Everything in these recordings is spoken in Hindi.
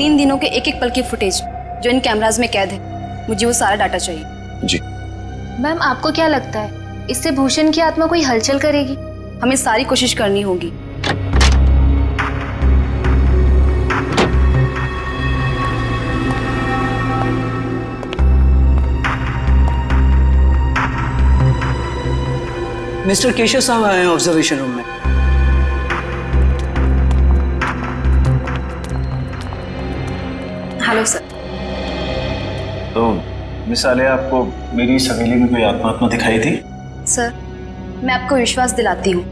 3 दिनों के एक एक पल की फुटेज जो इन कैमराज में कैद है, मुझे वो सारा डाटा चाहिए। जी मैम, आपको क्या लगता है इससे भूषण की आत्मा कोई हलचल करेगी? हमें सारी कोशिश करनी होगी। मिस्टर केशव साहब आए हैं ऑब्जर्वेशन रूम में। Hello sir. तो मिस आलिया, आपको मेरी इस हवेली में कोई आत्मा दिखाई थी? सर, मैं आपको विश्वास दिलाती हूँ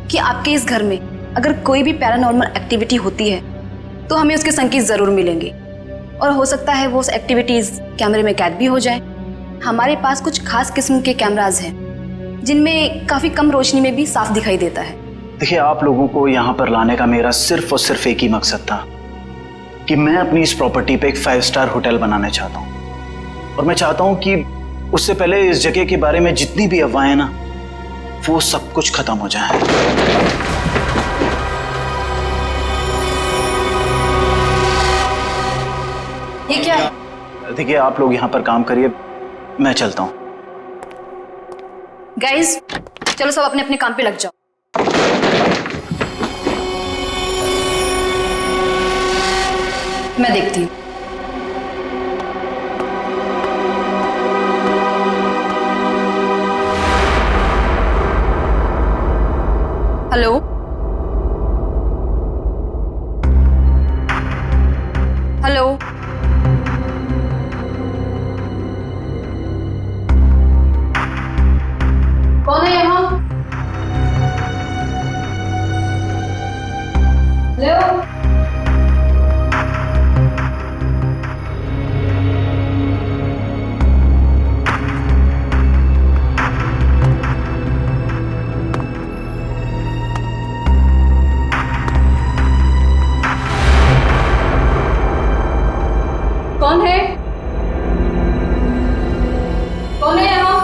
कि आपके इस घर में अगर कोई भी पैरानॉर्मल एक्टिविटी होती है तो हमें उसके संकेत जरूर मिलेंगे, और हो सकता है वो एक्टिविटीज कैमरे में कैद भी हो जाए। हमारे पास कुछ खास किस्म के कैमराज हैं जिनमें काफी कम रोशनी में भी साफ दिखाई देता है। देखिए, आप लोगों को यहाँ पर लाने का मेरा सिर्फ और सिर्फ एक ही मकसद था कि मैं अपनी इस प्रॉपर्टी पे एक 5 स्टार होटल बनाना चाहता हूँ, और मैं चाहता हूँ कि उससे पहले इस जगह के बारे में जितनी भी अफवाहें ना, वो सब कुछ खत्म हो जाए। ये क्या है? देखिए, आप लोग यहाँ पर काम करिए, मैं चलता हूँ। गाइस, चलो सब अपने अपने काम पे लग जाओ। मैं देखती हूँ। हेलो, हेलो, कौन है यहाँ? हेलो, कौन है? कौन है यहाँ?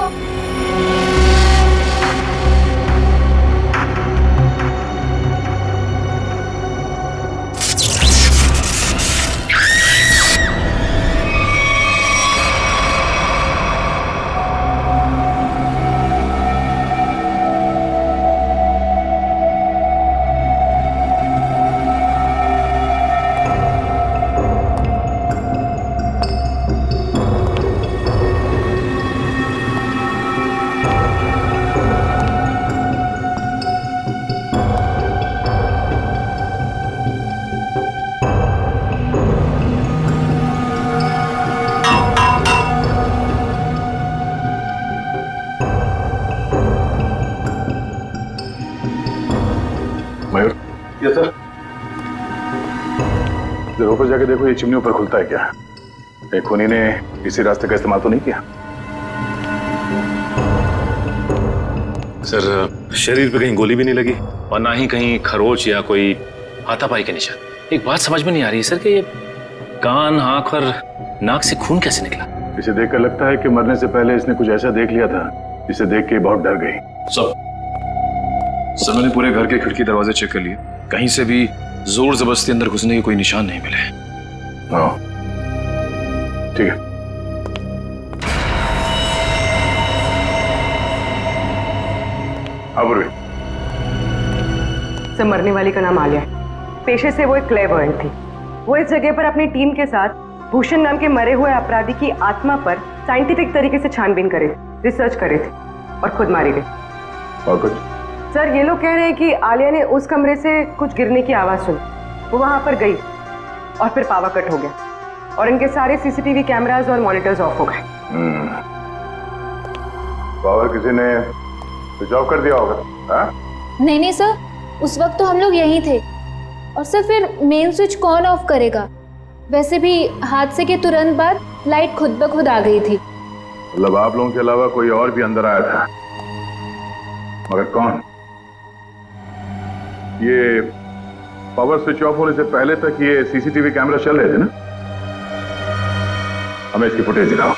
मयूर, ये सर, जरा ऊपर जाके देखो, ये चिमनी ऊपर खुलता है क्या? एक खूनी ने इसी रास्ते का इस्तेमाल तो नहीं किया? सर, शरीर पे कहीं गोली भी नहीं लगी और ना ही कहीं खरोच या कोई हाथापाई के निशान। एक बात समझ में नहीं आ रही है सर कि ये कान, आंख और नाक से खून कैसे निकला? इसे देखकर लगता है कि मरने से पहले इसने कुछ ऐसा देख लिया था जिसे देख के बहुत डर गई। सर, मैंने पूरे घर के खिड़की दरवाजे चेक कर लिए, कहीं से भी जोर जबरदस्ती अंदर घुसने के कोई निशान नहीं मिले। हाँ, ठीक है। सर, मरने वाली का नाम आलिया है। पेशे से वो एक क्लेवर्ड थी। वो इस जगह पर अपनी टीम के साथ भूषण नाम के मरे हुए अपराधी की आत्मा पर साइंटिफिक तरीके से छानबीन करे, रिसर्च करे थे, और खुद मारी गई। और कुछ? सर, ये लोग कह रहे हैं कि आलिया ने उस कमरे से कुछ गिरने की आवाज सुनी, वो वहां पर गई और फिर पावर कट हो गया और इनके सारे सीसीटीवी कैमरास और मॉनिटर्स ऑफ हो गए। पावर किसी ने स्विच ऑफ कर दिया होगा? हाँ? नहीं सर, उस वक्त तो हम लोग यहीं थे। और सर, फिर मेन स्विच कौन ऑफ करेगा? वैसे भी हादसे के तुरंत बाद लाइट खुद ब खुद आ गई थी। मतलब आप लोगों के अलावा कोई और भी अंदर आया था, मगर कौन? ये पावर स्विच ऑफ होने से पहले तक ये सीसीटीवी कैमरा चल रहे थे ना? हमें इसकी फुटेज दिखाओ।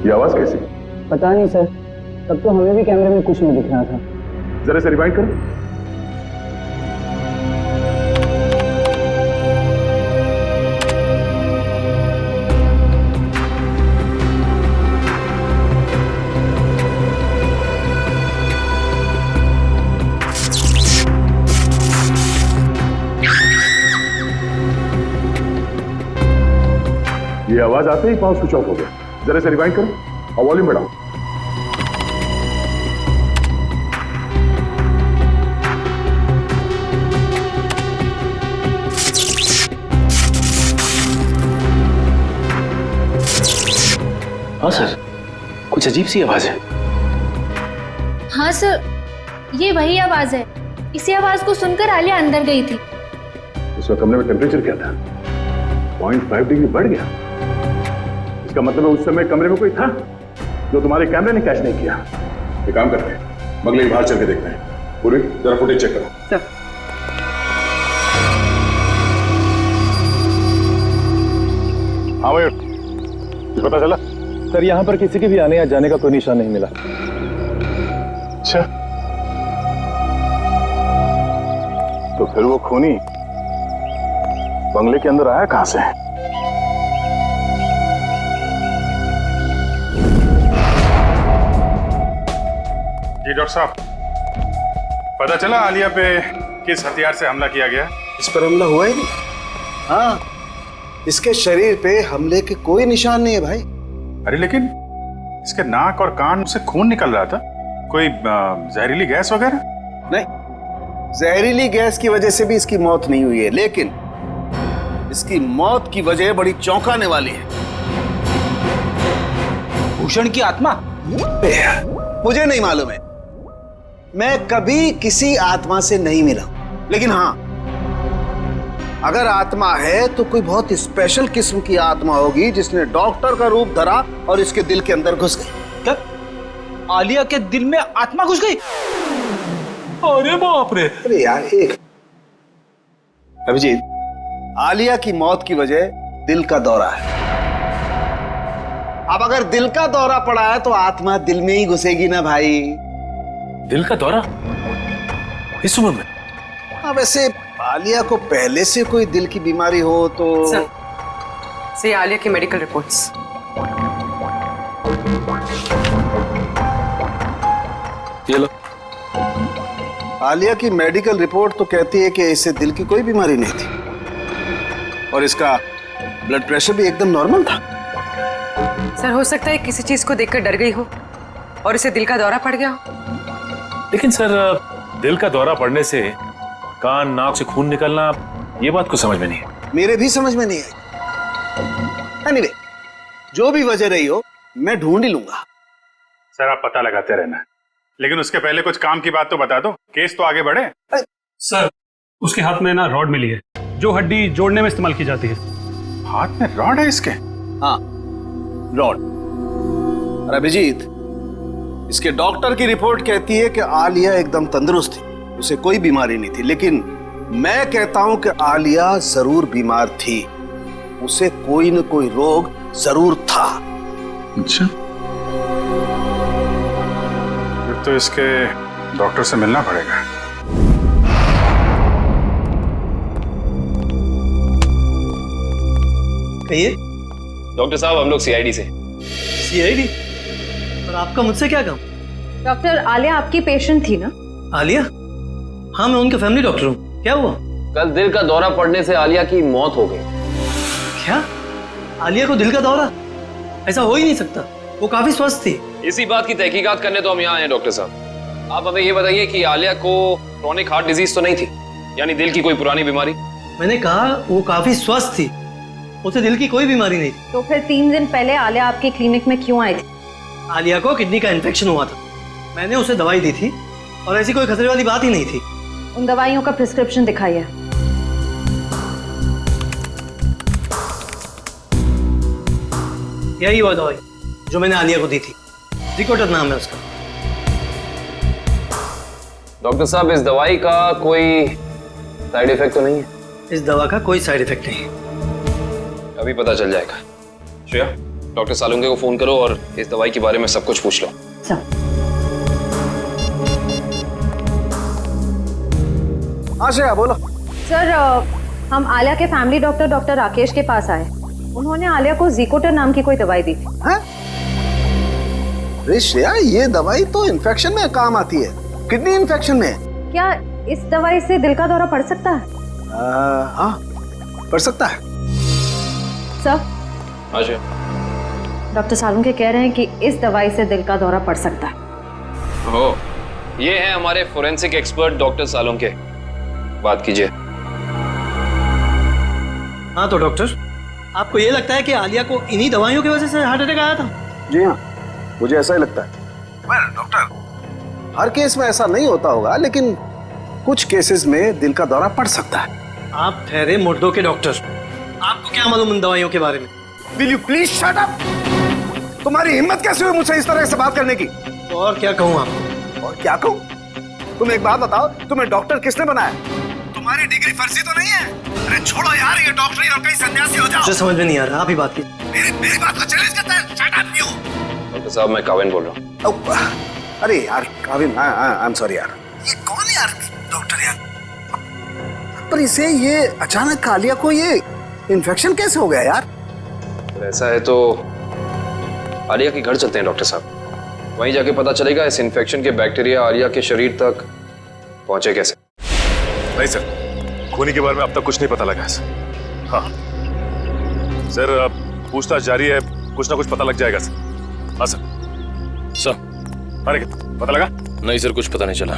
ये आवाज कैसी? पता नहीं सर, तब तो हमें भी कैमरे में कुछ नहीं दिख रहा था। जरा से रिवाइंड करो। ये आवाज आते ही पावर स्विच ऑफ हो गया। जरा से रिवाइंड करो और वॉल्यूम बढ़ाओ। हाँ सर, कुछ अजीब सी आवाज है। हाँ सर, ये वही आवाज है। इसी आवाज को सुनकर आलिया अंदर गई थी। उस वक्त कमरे में टेम्परेचर क्या था? 0.5 डिग्री बढ़ गया। इसका मतलब है उस समय कमरे में कोई था जो तुम्हारे कैमरे ने कैच नहीं किया। ये काम करते हैं, मगले के बाहर चल के देखते हैं। पूरी जरा फुटेज चेक करो। सर हाँ भाई, कुछ पता चला? सर यहाँ पर किसी के भी आने या जाने का कोई निशान नहीं मिला। अच्छा, तो फिर वो खूनी बंगले के अंदर आया कहां से? जी डॉक्टर साहब, पता चला आलिया पे किस हथियार से हमला किया गया? इस पर हमला हुआ ही नहीं। हाँ, इसके शरीर पे हमले के कोई निशान नहीं है भाई। अरे लेकिन इसके नाक और कान से खून निकल रहा था। कोई जहरीली गैस वगैरह? नहीं, जहरीली गैस की वजह से भी इसकी मौत नहीं हुई है, लेकिन इसकी मौत की वजह बड़ी चौंकाने वाली है। भूषण की आत्मा? मुझे नहीं मालूम है, मैं कभी किसी आत्मा से नहीं मिला, लेकिन हाँ, अगर आत्मा है तो कोई बहुत स्पेशल किस्म की आत्मा होगी जिसने डॉक्टर का रूप धरा और इसके दिल के अंदर घुस गई। क्या आलिया के दिल में आत्मा घुस गई? अरे बाप रे! अरे यार, एक अभिजीत, आलिया की मौत की वजह दिल का दौरा है। अब अगर दिल का दौरा पड़ा है तो आत्मा दिल में ही घुसेगी ना भाई। दिल का दौरा इस उम्र में? हाँ, वैसे आलिया को पहले से कोई दिल की बीमारी हो तो से आलिया की मेडिकल रिपोर्ट्स। ये लो। आलिया की मेडिकल रिपोर्ट तो कहती है कि इसे दिल की कोई बीमारी नहीं थी और इसका ब्लड प्रेशर भी एकदम नॉर्मल था। सर हो सकता है किसी चीज को देखकर डर गई हो और इसे दिल का दौरा पड़ गया हो। लेकिन सर, दिल का दौरा पड़ने से कान नाक से खून निकलना, ये बात को समझ में नहीं है। मेरे भी समझ में नहीं आई। एनीवे, जो भी वजह रही हो, मैं ढूंढ ही लूंगा। सर आप पता लगाते रहना, लेकिन उसके पहले कुछ काम की बात तो बता दो, केस तो आगे बढ़े। सर, उसके हाथ में ना रॉड मिली है जो हड्डी जोड़ने में इस्तेमाल की जाती है। हाथ में रॉड है इसके? हाँ, रॉड। और अभिजीत, इसके डॉक्टर की रिपोर्ट कहती है कि आलिया एकदम तंदुरुस्त थी, उसे कोई बीमारी नहीं थी, लेकिन मैं कहता हूं कि आलिया जरूर बीमार थी, उसे कोई न कोई रोग जरूर था। अच्छा, फिर तो इसके डॉक्टर से मिलना पड़ेगा। कहिए। डॉक्टर साहब, हम लोग सीआईडी से। सीआईडी? और आपका मुझसे क्या काम? डॉक्टर, आलिया आपकी पेशेंट थी ना? आलिया? हाँ, मैं उनका फैमिली डॉक्टर हूँ। क्या हुआ? कल दिल का दौरा पड़ने से आलिया की मौत हो गई। क्या? आलिया को दिल का दौरा? ऐसा हो ही नहीं सकता, वो काफी स्वस्थ थी। इसी बात की तहकीकात करने तो हम यहाँ आए डॉक्टर साहब। आप हमें ये बताइए कि आलिया को क्रोनिक हार्ट डिजीज तो नहीं थी, यानी दिल की कोई पुरानी बीमारी? मैंने कहा वो काफी स्वस्थ थी, उसे दिल की कोई बीमारी नहीं थी। तो फिर 3 दिन पहले आलिया आपकी क्लिनिक में क्यों आई थी? आलिया को किडनी का इन्फेक्शन हुआ था, मैंने उसे दवाई दी थी और ऐसी कोई खतरे वाली बात ही नहीं थी। उन दवाइयों का प्रिस्क्रिप्शन दिखाइए। यही वो दवाई जो मैंने आलिया को दी थी, जिकोटर नाम है उसका। डॉक्टर साहब, इस दवाई का कोई साइड इफेक्ट तो नहीं है? इस दवा का कोई साइड इफेक्ट नहीं है। अभी पता चल जाएगा। श्रेया, डॉक्टर सालुंके को फोन करो और इस दवाई के बारे में सब कुछ पूछ लो। हाँ श्रेया बोलो। सर हम आलिया के फैमिली डॉक्टर डॉक्टर राकेश के पास आए। उन्होंने आलिया को ज़िकोटर नाम की कोई दवाई दी थी। हैं? अरे श्रेया, ये दवाई तो इन्फेक्शन में काम आती है, किडनी इन्फेक्शन में। क्या इस दवाई से दिल का दौरा पड़ सकता है? हाँ पड़ सकता है। सर हाँ जी, डॉक्टर सालुंके कह रहे हैं कि इस दवाई से दिल का दौरा पड़ सकता है। हो ये है हमारे फोरेंसिक एक्सपर्ट डॉक्टर सालुंके, बात कीजिए। हाँ तो डॉक्टर, आपको ये लगता है कि आलिया को इन्हीं दवाइयों की वजह से हार्ट अटैक आया था? जी हाँ, मुझे ऐसा ही लगता है। वेल डॉक्टर, हर केस में ऐसा नहीं होता होगा, लेकिन कुछ केसेस में दिल का दौरा पड़ सकता है। आप ठहरे मुर्दों के डॉक्टर, आपको क्या मालूम उन दवाइयों के बारे में? Will you please shut up? तुम्हारी हिम्मत कैसे हुई मुझसे इस तरह से बात करने की? और क्या कहूँ आपको? और क्या कहूँ? तुम एक बात बताओ, तुम्हें डॉक्टर किसने बनाया? तुम्हारी डिग्री फर्जी तो नहीं है? अरे छोड़ो यार ये डॉक्टरी और कहीं सन्यासी हो जाओ। मुझे समझ में नहीं आ रहा, आप ही बात कीजिए। मेरी बात को चैलेंज करता है। Shut up you! डॉक्टर साहब मैं काविन बोल रहा हूँ। अरे यार काविन, आई एम सॉरी यार। ये कौन है यार डॉक्टर यार? पर इसे ये अचानक आलिया को ये इन्फेक्शन कैसे हो गया यार? ऐसा है तो आलिया के घर चलते हैं डॉक्टर साहब, वहीं जाके पता चलेगा इस इन्फेक्शन के बैक्टीरिया आलिया के शरीर तक पहुंचे कैसे। नहीं सर, खूनी के बारे में अब तक कुछ नहीं पता लगा है सर। हाँ सर, पूछताछ जारी है, कुछ ना कुछ पता लग जाएगा सर। हाँ सर। सर अरे पता लगा? नहीं सर, कुछ पता नहीं चला,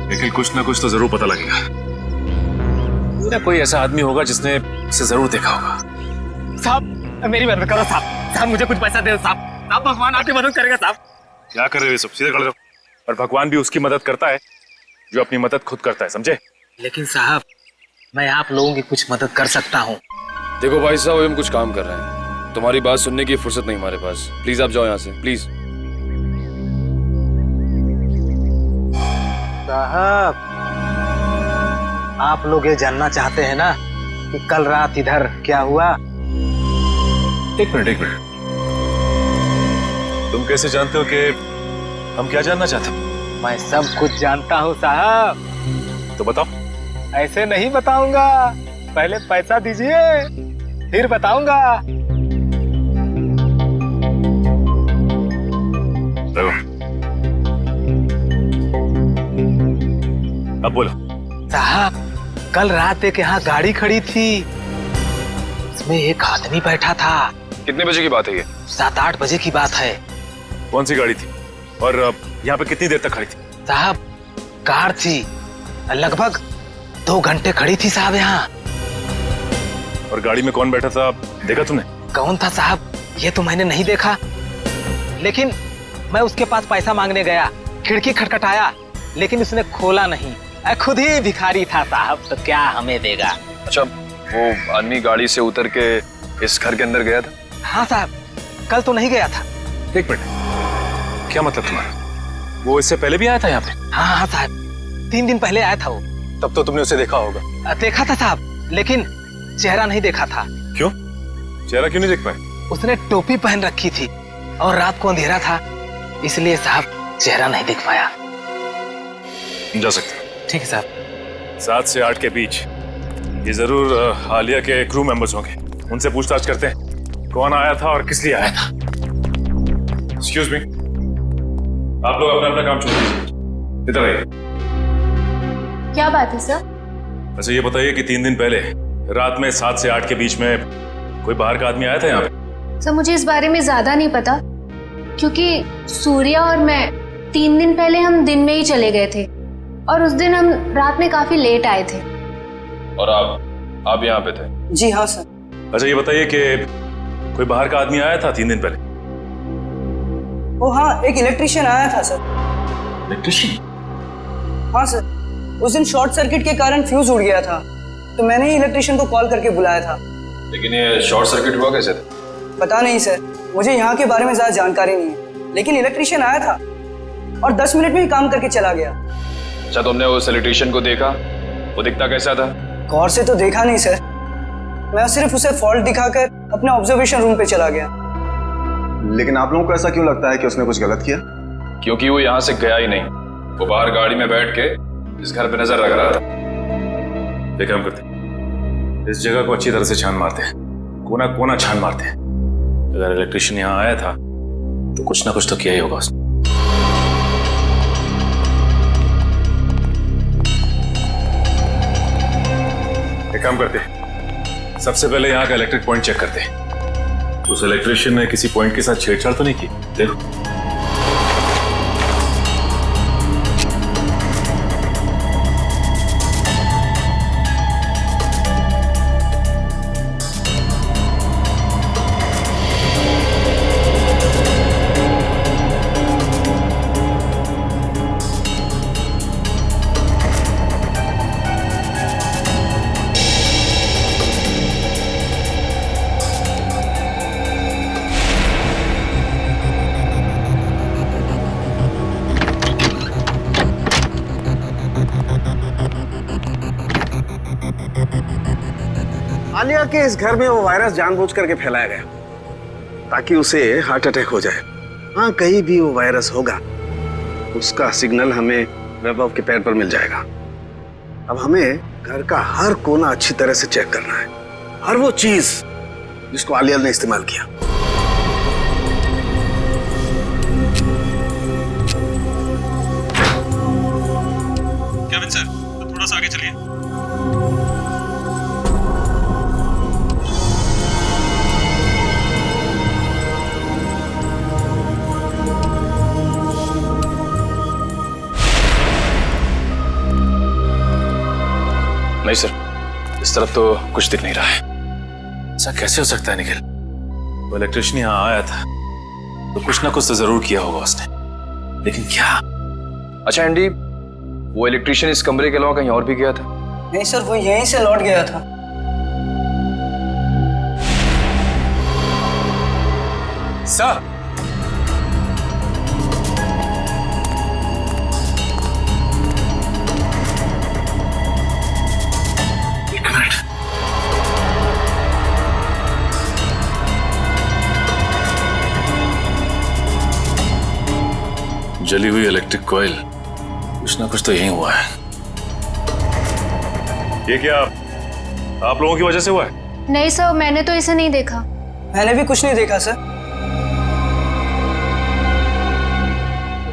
लेकिन कुछ ना कुछ तो जरूर पता लगेगा। कोई ऐसा आदमी होगा जिसने इसे जरूर देखा होगा। साहब मेरी मदद करो साहब, साहब मुझे कुछ पैसा दे दो साहब, साहब भगवान आपकी मदद करेगा साहब। क्या कर रहे हो सब, सीधे खड़े रहो। और भगवान भी उसकी मदद करता है जो अपनी मदद खुद करता है, समझे? लेकिन साहब मैं आप लोगों की कुछ मदद कर सकता हूँ। देखो भाई साहब, हम कुछ काम कर रहे हैं, तुम्हारी बात सुनने की फुर्सत नहीं हमारे पास। प्लीज आप जाओ यहाँ से, प्लीज। साहब आप लोग ये जानना चाहते हैं ना कि कल रात इधर क्या हुआ? एक मिनट तुम कैसे जानते हो कि हम क्या जानना चाहते हैं? मैं सब कुछ जानता हूँ साहब। तो बताओ। ऐसे नहीं बताऊंगा, पहले पैसा दीजिए फिर बताऊंगा। अब बोलो। साहब कल रात एक यहाँ गाड़ी खड़ी थी, उसमें एक आदमी बैठा था। कितने बजे की बात है ये? 7-8 बजे की बात है। कौन सी गाड़ी थी और यहाँ पे कितनी देर तक खड़ी थी? साहब कार थी, लगभग 2 घंटे खड़ी थी साहब यहाँ। और गाड़ी में कौन बैठा था देखा तुमने? कौन था साहब ये तो मैंने नहीं देखा, लेकिन मैं उसके पास पैसा मांगने गया, खिड़की खटखटाया लेकिन उसने खोला नहीं। खुद ही भिखारी था साहब, तो क्या हमें देगा। अच्छा, वो आदमी गाड़ी से उतर के इस घर के अंदर गया था? हाँ साहब, कल तो नहीं गया था। एक मिनट, क्या मतलब तुम्हारा? वो इससे पहले भी आया था यहाँ पे? हाँ साहब, 3 दिन पहले आया था वो। तब तो तुमने उसे देखा होगा? देखा था साहब, लेकिन चेहरा नहीं देखा था। क्यों? चेहरा क्यों नहीं देख पाए? उसने टोपी पहन रखी थी और रात को अंधेरा था, इसलिए साहब चेहरा नहीं देख पाया। जा सकते हैं। ठीक है साहब। 7 से 8 के बीच ये जरूर आलिया के क्रू मेंबर्स होंगे, उनसे पूछताछ करते हैं कौन आया था और किस लिए आया था। एक्सक्यूज मी, आप लोग अपना अपना काम छोड़ दीजिए, इधर आइए। क्या बात है सर? अच्छा ये बताइए कि 3 दिन पहले रात में 7 से 8 के बीच में कोई बाहर का आदमी आया था यहाँ पे? सर मुझे इस बारे में ज्यादा नहीं पता, क्योंकि सूर्या और मैं 3 दिन पहले हम दिन में ही चले गए थे और उस दिन हम रात में काफी लेट आए थे। और आप यहाँ पे थे? जी हाँ सर। अच्छा ये बताइए कि कोई बाहर का आदमी आया था 3 दिन पहले? ओ हाँ, एक इलेक्ट्रिशियन आया था सर। इलेक्ट्रिशियन? हाँ सर, उस दिन शॉर्ट सर्किट के कारण फ्यूज उड़ गया था, तो मैंने ही इलेक्ट्रिशियन को कॉल करके बुलाया था। लेकिन ये शॉर्ट सर्किट हुआ कैसे था? पता नहीं सर, मुझे यहाँ के बारे में ज्यादा जानकारी नहीं है, लेकिन इलेक्ट्रिशियन आया था और 10 मिनट में ही काम करके चला गया। अच्छा, तुमने उस इलेक्ट्रिशियन को देखा? वो दिखता कैसा था? गौर से तो देखा नहीं सर, मैं सिर्फ उसे फॉल्ट दिखाकर अपने ऑब्जर्वेशन रूम पे चला गया। लेकिन आप लोगों को ऐसा क्यों लगता है कि उसने कुछ गलत किया? क्योंकि वो यहाँ से गया ही नहीं, वो बाहर गाड़ी में बैठ के इस घर पे नजर रख रहा था। एक काम करते हैं, इस जगह को अच्छी तरह से छान मारते हैं, कोना कोना छान मारते हैं। अगर इलेक्ट्रिशियन यहाँ आया था तो कुछ ना कुछ तो किया ही होगा उसने। एक काम करते हैं, सबसे पहले यहाँ का इलेक्ट्रिक पॉइंट चेक करते हैं। उस इलेक्ट्रिशियन ने किसी पॉइंट के साथ छेड़छाड़ तो नहीं की? देखो। आलिया के इस घर में वो वायरस जानबूझ करके फैलाया गया ताकि उसे हार्ट अटैक हो जाए। हाँ, कहीं भी वो वायरस होगा उसका सिग्नल हमें वैभव के पैर पर मिल जाएगा। अब हमें घर का हर कोना अच्छी तरह से चेक करना है, हर वो चीज जिसको आलिया ने इस्तेमाल किया। केविन सर, थोड़ा सा आगे चलिए। नहीं सर, इस तरफ तो कुछ दिख नहीं रहा है। ऐसा कैसे हो सकता है निखिल? वो इलेक्ट्रिशियन यहाँ आया था तो कुछ ना कुछ तो जरूर किया होगा उसने, लेकिन क्या? अच्छा एंडी, वो इलेक्ट्रिशियन इस कमरे के अलावा कहीं और भी गया था? नहीं सर, वो यहीं से लौट गया था। सर, जली हुई इलेक्ट्रिक कॉइल, कुछ ना कुछ तो यही हुआ है। ये क्या आप लोगों की वजह से हुआ है? नहीं सर, मैंने तो इसे नहीं देखा। मैंने भी कुछ नहीं देखा सर।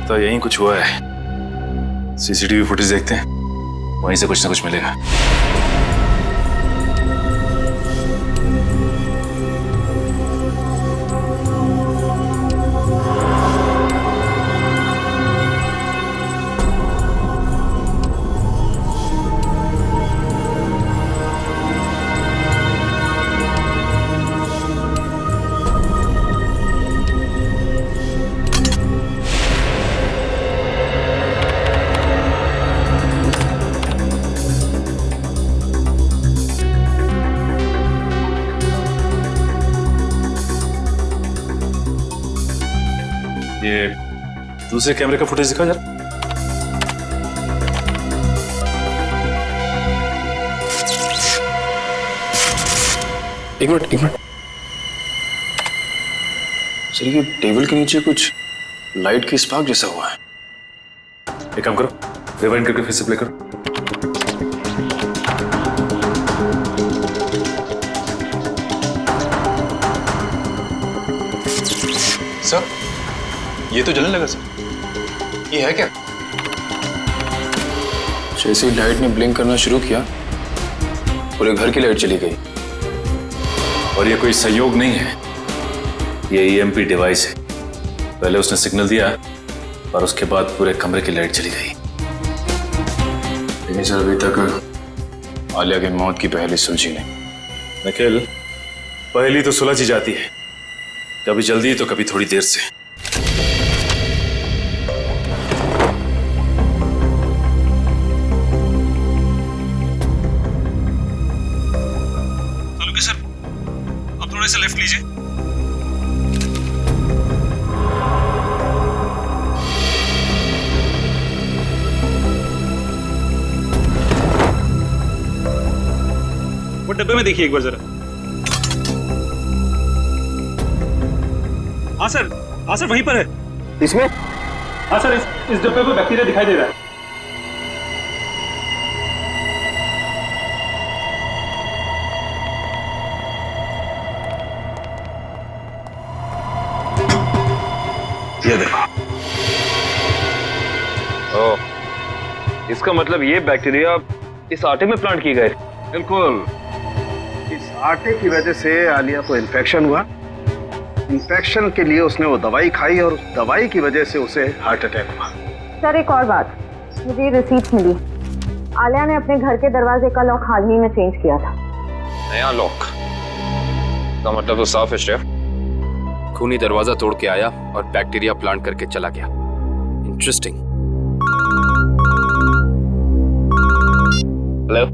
तो यही कुछ हुआ है। सीसीटीवी फुटेज देखते हैं, वहीं से कुछ ना कुछ मिलेगा। ये दूसरे कैमरे का फुटेज दिखा जरा। एक मिनट। सर, ये टेबल के नीचे कुछ लाइट की स्पार्क जैसा हुआ है। एक काम करो, रिवाइंड करके फिर से प्ले करो। सर, ये तो जलने लगा सर। ये है क्या? जैसे ही लाइट ने ब्लिंक करना शुरू किया, पूरे घर की लाइट चली गई। और ये कोई संयोग नहीं है, ये ईएमपी डिवाइस है। पहले उसने सिग्नल दिया और उसके बाद पूरे कमरे की लाइट चली गई। लेकिन सर, अभी तक आलिया की मौत की पहली सुलझी नहीं। निखिल, पहली तो सुलझ ही जाती है, कभी जल्दी तो कभी थोड़ी देर से। सर, अब थोड़े से लेफ्ट लीजिए। वो डब्बे में देखिए एक बार जरा। हाँ सर वहीं पर है। इसमें? हाँ सर, इस डब्बे पर बैक्टीरिया दिखाई दे रहा है। ये देखो। ओह, इसका मतलब ये बैक्टीरिया इस आटे में प्लांट की गए। बिल्कुल, इस आटे की वजह से आलिया को इन्फेक्शन हुआ। इन्फेक्शन के लिए उसने वो दवाई खाई और उस दवाई की वजह से उसे हार्ट अटैक हुआ। सर एक और बात, मुझे ये रिसीट मिली। आलिया ने अपने घर के दरवाजे का लॉक हाल ही में चेंज किया था। नया लॉक का मतलब तो साफ है शेफ। खूनी दरवाजा तोड़ के आया और बैक्टीरिया प्लांट करके चला गया। इंटरेस्टिंग। Hello,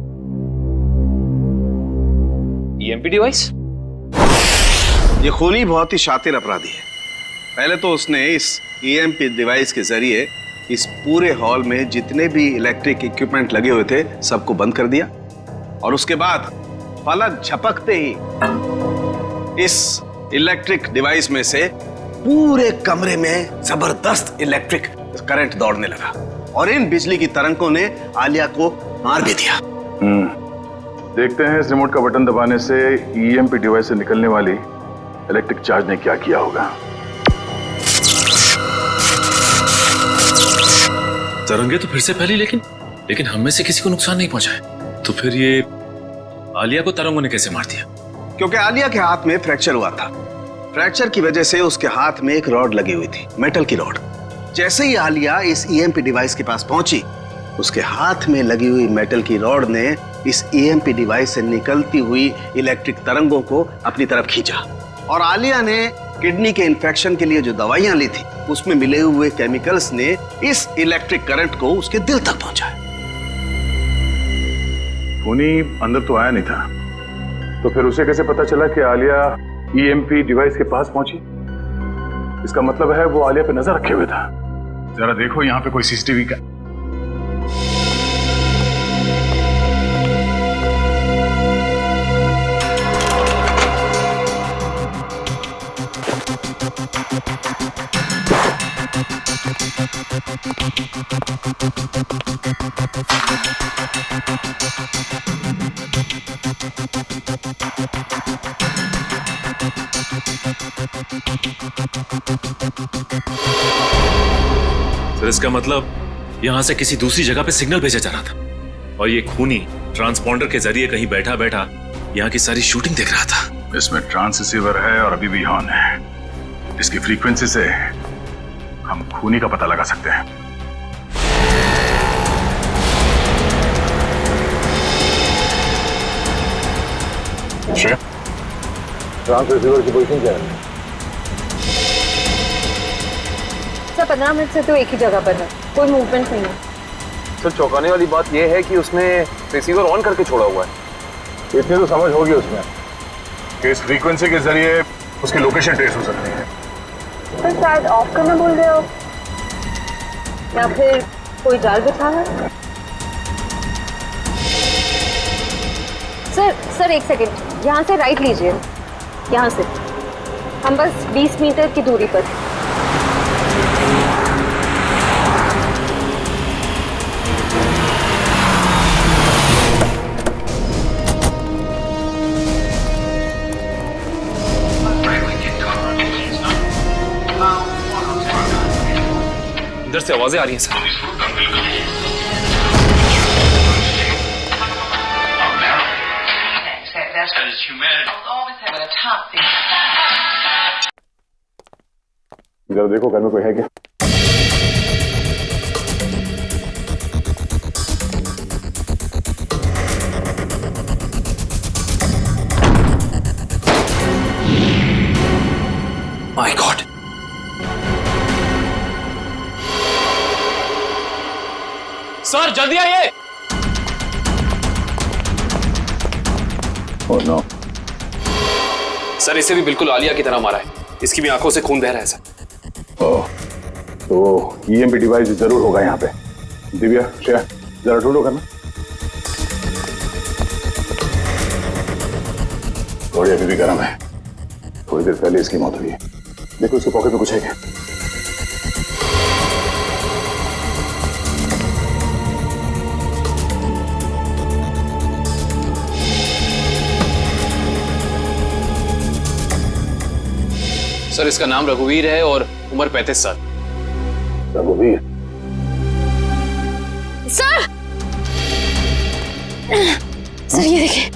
EMP device? ये खूनी बहुत ही शातिर अपराधी है। पहले तो उसने इस ईएमपी डिवाइस के जरिए इस पूरे हॉल में जितने भी इलेक्ट्रिक इक्विपमेंट लगे हुए थे सबको बंद कर दिया, और उसके बाद पलक झपकते ही इस इलेक्ट्रिक डिवाइस में से पूरे कमरे में जबरदस्त इलेक्ट्रिक करंट दौड़ने लगा और इन बिजली की तरंगों ने आलिया को मार भी दिया। देखते हैं इस रिमोट का बटन दबाने से ईएमपी डिवाइस से निकलने वाली इलेक्ट्रिक चार्ज ने क्या किया होगा। तरंगे तो फिर से फैली, लेकिन हम में से किसी को नुकसान नहीं पहुंचा है। तो फिर ये आलिया को तरंगों ने कैसे मार दिया? क्योंकि आलिया के हाथ में फ्रैक्चर हुआ था। फ्रैक्चर की वजह से उसके हाथ में एक रॉड लगी हुई थी, मेटल की रॉड। जैसे ही आलिया इस ईएमपी डिवाइस के पास पहुंची, उसके हाथ में लगी हुई मेटल की रॉड ने इस ईएमपी डिवाइस से निकलती हुई इलेक्ट्रिक तरंगों को अपनी तरफ खींचा, और आलिया ने किडनी के इन्फेक्शन के लिए जो दवाइयां ली थी उसमें मिले हुए केमिकल्स ने इस इलेक्ट्रिक करंट को उसके दिल तक पहुंचाया। खूनी अंदर तो आया नहीं था, तो फिर उसे कैसे पता चला कि आलिया ईएमपी डिवाइस के पास पहुंची? इसका मतलब है वो आलिया पे नजर रखे हुए था। जरा देखो यहाँ पे कोई सीसीटीवी का। सर इसका मतलब यहां से किसी दूसरी जगह पे सिग्नल भेजा जा रहा था, और ये खूनी ट्रांसपॉन्डर के जरिए कहीं बैठा बैठा यहाँ की सारी शूटिंग देख रहा था। इसमें ट्रांस रिसीवर है और अभी भी ऑन है। इसकी फ्रीक्वेंसी से हम खूनी का पता लगा सकते हैं। ट्रांस रिसीवर की पोजीशन क्या है? सर 15 मिनट से तो एक ही जगह पर है, कोई मूवमेंट नहीं है। सर चौंकाने वाली बात यह है कि उसने रिसीवर ऑन करके छोड़ा हुआ है। इतनी तो समझ होगी उसमें कि इस फ्रीक्वेंसी के जरिए उसकी लोकेशन ट्रेस हो सकती है। सर शायद ऑफ करना भूल गए हो, या फिर कोई जाल बिछा है। सर एक सेकंड, यहाँ से राइट लीजिए। यहाँ से हम बस 20 मीटर की दूरी पर। इधर से आवाजें आ रही हैं सर। जरा देखो घर में कोई है क्या? माय गॉड, सर जल्दी आइए। Oh no. सर इसे भी बिल्कुल आलिया की तरह मारा है, इसकी भी आंखों से खून बह रहा है सर। ओह, तो ईएमपी डिवाइस जरूर होगा यहाँ पे। दिव्या, श्रेया, जरा ढूंढो घर में। थोड़ी अभी भी गर्म है, थोड़ी देर पहले इसकी मौत हुई है। देखो उसके पॉकेट में कुछ है क्या? सर इसका नाम रघुवीर है और उम्र 35 साल। रघुवीर? सर सर ये देखिए।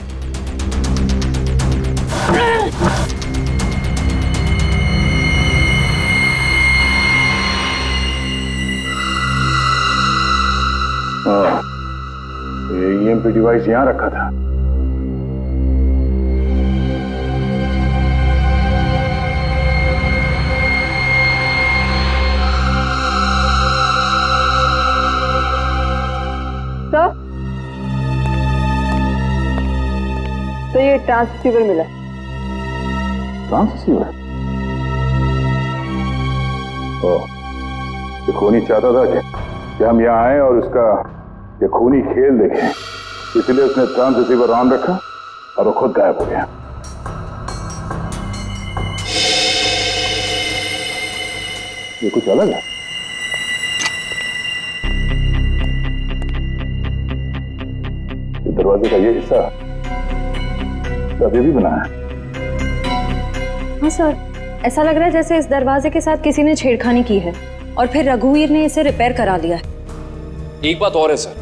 हाँ, ये ईएमपी डिवाइस यहां रखा था। तो ये ट्रांससीवर मिला। ट्रांससीवर? ये खूनी चाहता था कि हम यहाँ आए और उसका ये खूनी खेल देखें, इसलिए उसने ट्रांससीवर ऑन रखा और वो खुद गायब हो गया। ये कुछ अलग है। दरवाजे का ये हिस्सा अभी भी बना है। हाँ सर, ऐसा लग रहा है जैसे इस दरवाजे के साथ किसी ने छेड़खानी की है और फिर रघुवीर ने इसे रिपेयर करा लिया है। एक बात और है सर,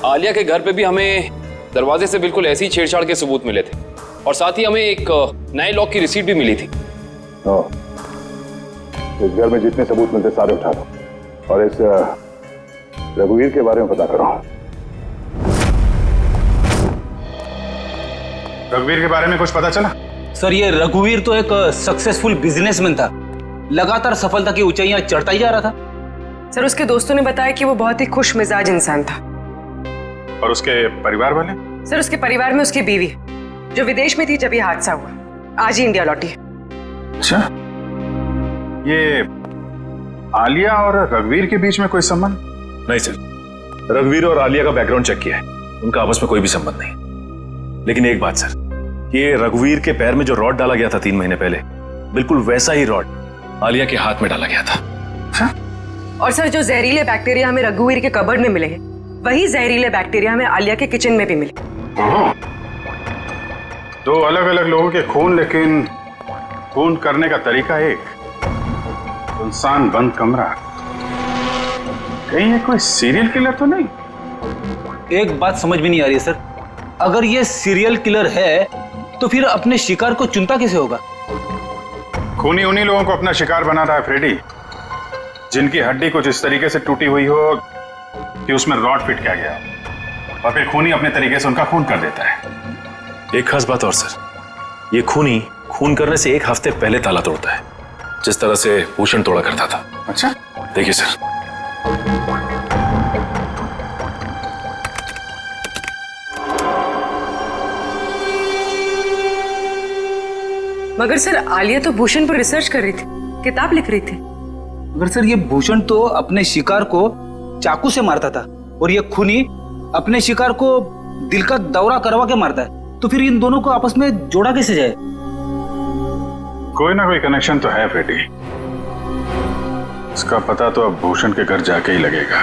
आलिया के घर पे भी हमें दरवाजे से बिल्कुल ऐसी छेड़छाड़ के सबूत मिले थे और साथ ही हमें एक नए लॉक की रिसीट भी मिली थी। इस घर में जितने सबूत मिलते सारे उठा दो और इस रघुवीर के बारे में पता करो। रघुवीर के बारे में कुछ पता चला? सर ये रघुवीर तो एक सक्सेसफुल बिजनेसमैन था, लगातार सफलता की ऊंचाइयां चढ़ता ही जा रहा था। सर उसके दोस्तों ने बताया कि वो बहुत ही खुश मिजाज इंसान था। और उसके परिवार वाले? सर उसके परिवार में उसकी बीवी जो विदेश में थी जब ये हादसा हुआ, आज ही इंडिया लौटी है। अच्छा, ये आलिया और रघुवीर के बीच में कोई संबंध? नहीं सर, रघुवीर और आलिया का बैकग्राउंड चेक किया है, उनका आपस में कोई भी संबंध नहीं। लेकिन एक बात सर, ये रघुवीर के पैर में जो रॉड डाला गया था 3 महीने पहले, बिल्कुल वैसा ही रॉड आलिया के हाथ में डाला गया था। और सर जो जहरीले बैक्टीरिया हमें रघुवीर के कबर्ड में मिले हैं, वही जहरीले बैक्टीरिया हमें आलिया के किचन में भी मिले। 2 अलग अलग लोगों के खून, लेकिन खून करने का तरीका एक। इंसान बंद कमरा, कहीं ये कोई सीरियल किलर तो नहीं? एक बात समझ में नहीं आ रही है सर, अगर ये सीरियल किलर है तो फिर अपने शिकार को चुनता कैसे होगा? खूनी उन्हीं लोगों को अपना शिकार बना रहा है फ्रेडी, जिनकी हड्डी कुछ इस तरीके से टूटी हुई हो कि उसमें रॉड फिट किया गया, और फिर खूनी अपने तरीके से उनका खून कर देता है। एक खास बात और सर, ये खूनी खून करने से 1 हफ्ते पहले ताला तोड़ता है, जिस तरह से भूषण तोड़ा करता था। अच्छा, देखिए सर, मगर सर आलिया तो भूषण पर रिसर्च कर रही थी, किताब लिख रही थी। मगर सर ये भूषण तो अपने शिकार को चाकू से मारता था और ये खूनी अपने शिकार को दिल का दौरा करवा के मारता है, तो फिर इन दोनों को आपस में जोड़ा कैसे जाए? कोई ना कोई कनेक्शन तो है फ्रेडी, इसका पता तो अब भूषण के घर जाके ही लगेगा।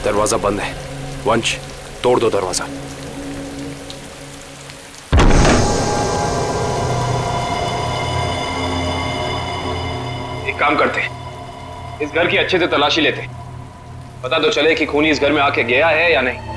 दरवाजा बंद है, वंश तोड़ दो दरवाजा। एक काम करते, इस घर की अच्छे से तलाशी लेते, पता तो चले कि खूनी इस घर में आके गया है या नहीं।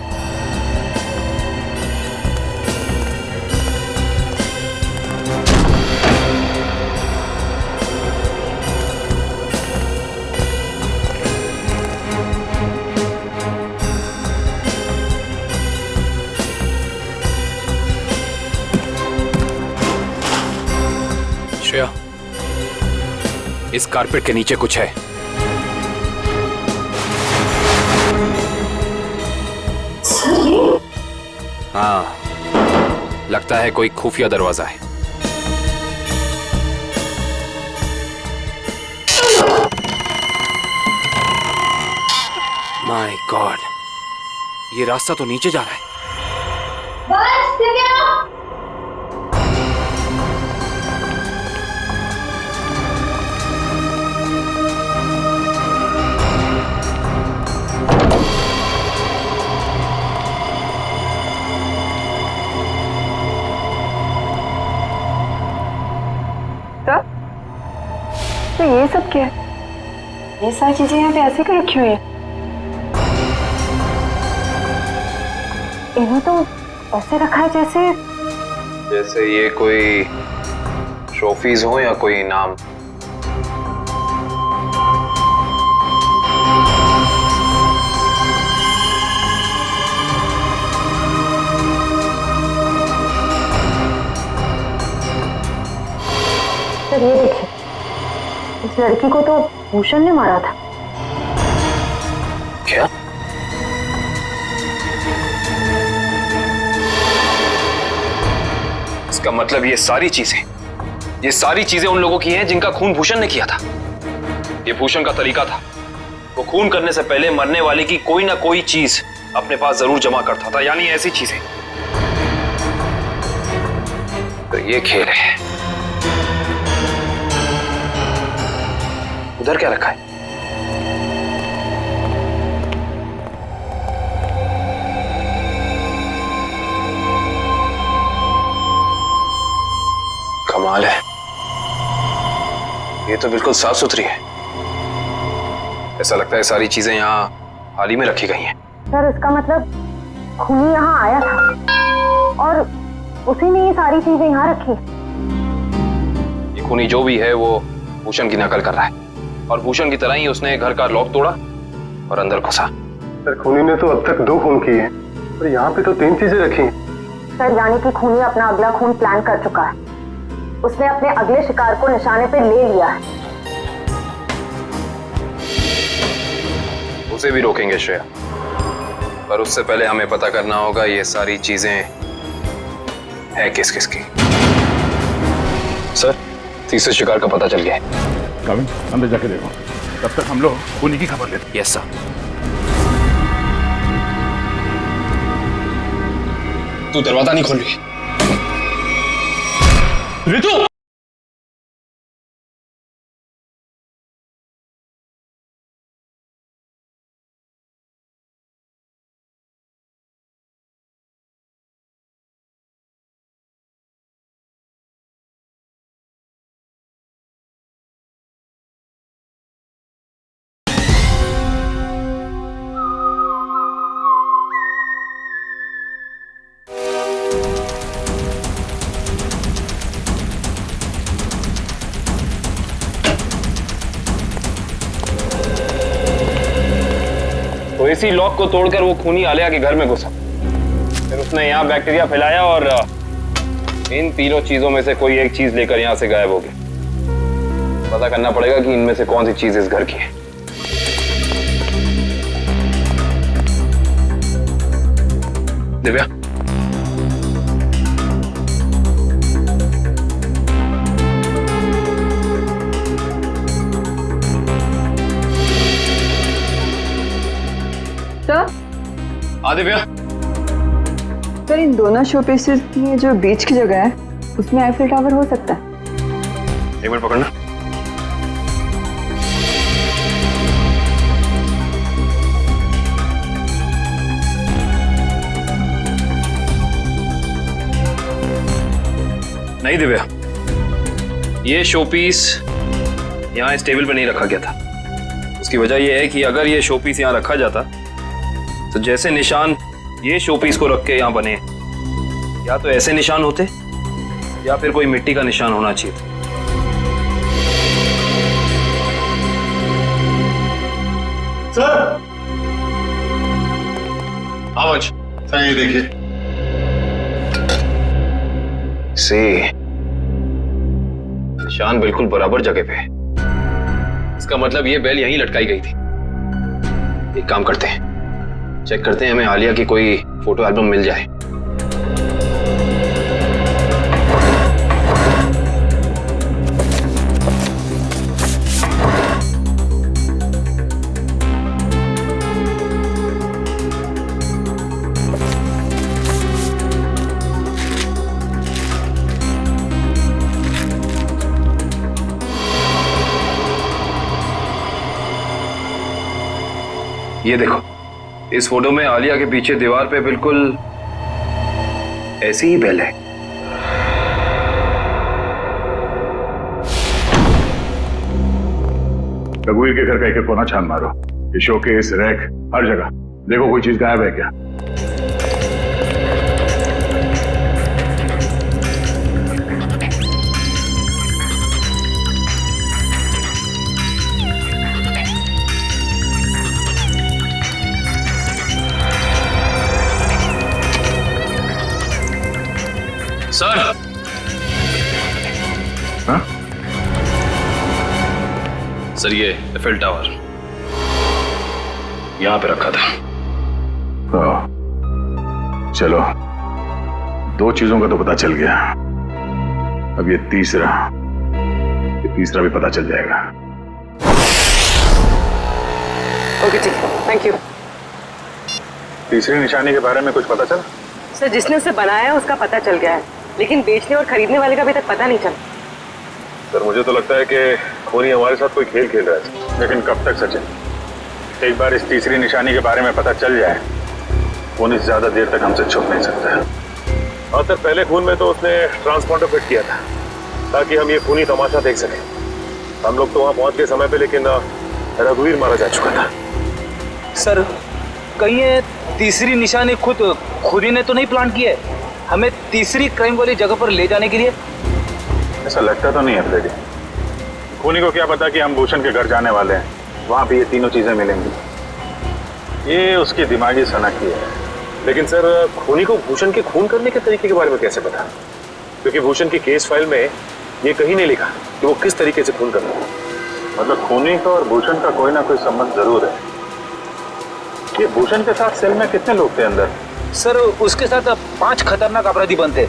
श्रेया, इस कारपेट के नीचे कुछ है। सर हाँ, लगता है कोई खुफिया दरवाजा है। माय गॉड, ये रास्ता तो नीचे जा रहा है। तो ये सब क्या है? ये सारी चीजें यहाँ पे ऐसे क्यों रखी हुई है? इन्हें तो ऐसे रखा है जैसे ये कोई ट्रॉफीज हो या कोई इनाम। सर ये देखिए, इस लड़की को तो भूषण ने मारा था। क्या? इसका मतलब ये सारी चीजें उन लोगों की हैं जिनका खून भूषण ने किया था। ये भूषण का तरीका था, वो खून करने से पहले मरने वाले की कोई ना कोई चीज अपने पास जरूर जमा करता था, यानी ऐसी चीजें। तो ये खेल है। उधर क्या रखा है? कमाल है, ये तो बिल्कुल साफ सुथरी है। ऐसा लगता है सारी चीजें यहाँ हाल ही में रखी गई हैं। सर इसका मतलब खूनी यहाँ आया था और उसी ने ये सारी चीजें यहाँ रखी। ये खूनी जो भी है वो भूषण की नकल कर रहा है, और भूषण की तरह ही उसने घर का लॉक तोड़ा और अंदर घुसा। सर खूनी ने तो अब तक 2 खून किए हैं और यहाँ पे तो 3 चीजें रखी हैं। सर यानी कि खूनी अपना अगला खून प्लान कर चुका है। उसने अपने अगले शिकार को निशाने पे ले लिया है। उसे भी रोकेंगे श्रेया, पर उससे पहले हमें पता करना होगा ये सारी चीजें है किस किस की। सर, तीसरे शिकार का पता चल गया है। काविन, अंदर जाके देखो, तब तक हम लोग खूनी की खबर लेते हैं। Yes sir. तू दरवाजा नहीं खोल रही ऋतु। तो इसी लॉक को तोड़कर वो खूनी आलिया के घर में घुसा, फिर उसने यहाँ बैक्टीरिया फैलाया और इन तीनों चीजों में से कोई एक चीज लेकर यहाँ से गायब हो गया। पता करना पड़ेगा कि इनमें से कौन सी चीज इस घर की है। दिव्या, दिव्या, सर इन दोनों शो पीसेस में जो बीच की जगह है उसमें आईफिल टावर हो सकता है। एक मिनट पकड़ना। नहीं दिव्या, ये शो पीस यहाँ इस टेबल पर नहीं रखा गया था। उसकी वजह यह है कि अगर ये शो पीस यहाँ रखा जाता तो जैसे निशान ये शो पीस को रख के यहाँ बने, या तो ऐसे निशान होते या फिर कोई मिट्टी का निशान होना चाहिए था। सर, आवाज सर ये देखिए। निशान बिल्कुल बराबर जगह पे है। इसका मतलब ये बेल यहीं लटकाई गई थी। एक काम करते हैं, चेक करते हैं हमें आलिया की कोई फोटो एल्बम मिल जाए। ये देखो, इस फोटो में आलिया के पीछे दीवार पे बिल्कुल ऐसी ही बेल है। रघुवीर के घर का एक कोना छान मारो, ये शोकेस, रैक, हर जगह देखो कोई चीज गायब है क्या। सर। हाँ? सर ये एफएल टावर यहां पे रखा था। चलो, दो चीजों का तो पता चल गया, अब ये तीसरा भी पता चल जाएगा। ओके ठीक है, थैंक यू। तीसरी निशानी के बारे में कुछ पता चला? सर, जिसने उसे बनाया उसका पता चल गया है, लेकिन बेचने और खरीदने वाले का अभी तक पता नहीं चला। सर मुझे तो लगता है कि खूनी हमारे साथ कोई खेल खेल रहा है। लेकिन कब तक सचिन? एक बार इस तीसरी निशानी के बारे में पता चल जाए, खूनी ज्यादा देर तक हमसे छुप नहीं सकता है। हाँ सर, पहले खून में तो उसने ट्रांसपॉन्डर फिट किया था ताकि हम ये खूनी तमाशा देख सकें। हम लोग तो वहाँ पहुँच गए समय पे, लेकिन रघुवीर मारा जा चुका था। सर कहीं ये तीसरी निशानी खुद ही ने तो नहीं प्लान की है हमें तीसरी क्राइम वाली जगह पर ले जाने के लिए? ऐसा लगता तो नहीं है फ्रेडी। खूनी को क्या पता कि हम भूषण के घर जाने वाले हैं, वहां भी ये तीनों चीजें मिलेंगी। ये उसकी दिमागी सनकी है। लेकिन सर, खूनी को भूषण के खून करने के तरीके के बारे में कैसे पता? क्योंकि भूषण की केस फाइल में ये कहीं नहीं लिखा कि वो किस तरीके से खून करता है। मतलब खूनी का और भूषण का कोई ना कोई संबंध जरूर है। ये भूषण के साथ सेल में कितने लोग थे अंदर? सर उसके साथ 5 खतरनाक अपराधी बंद थे,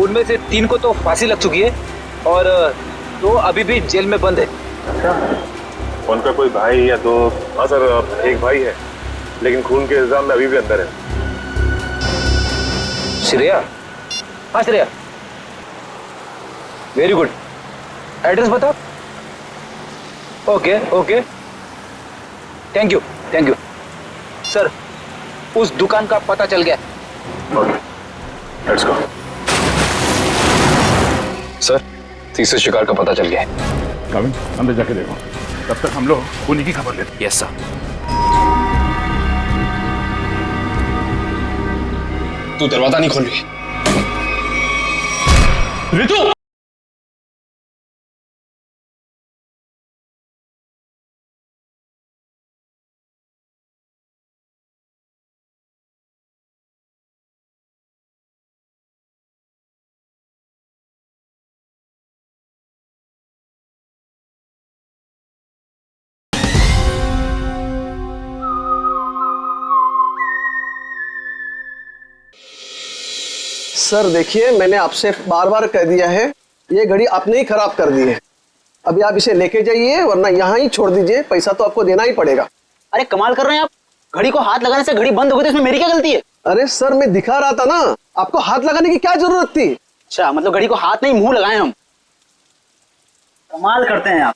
उनमें से 3 को तो फांसी लग चुकी है और 2 अभी भी जेल में बंद है। अच्छा, उनका कोई भाई या दो? हाँ सर, एक भाई है, लेकिन खून के इल्जाम में अभी भी अंदर है। श्रेया? हाँ श्रेया, वेरी गुड। एड्रेस बताओ। Okay okay, thank you thank you. Sir उस दुकान का पता चल गया। Okay, let's go. सर तीसरे शिकार का पता चल गया है। कविन, अंदर जाके देखो, तब तक हम लोग खूनी की खबर लेते हैं। Yes sir. तू दरवाजा नहीं खोल रही। रितु! सर देखिए, मैंने आपसे बार बार कह दिया है, ये घड़ी आपने ही खराब कर दी है। अभी आप इसे लेके जाइए, वरना यहाँ ही छोड़ दीजिए, पैसा तो आपको देना ही पड़ेगा। अरे कमाल कर रहे हैं आप, घड़ी को हाथ लगाने से घड़ी बंद हो गई तो इसमें मेरी क्या गलती है? अरे सर, मैं दिखा रहा था ना, आपको हाथ लगाने की क्या जरूरत थी? अच्छा, मतलब घड़ी को हाथ नहीं मुंह लगाए हम। कमाल करते हैं आप।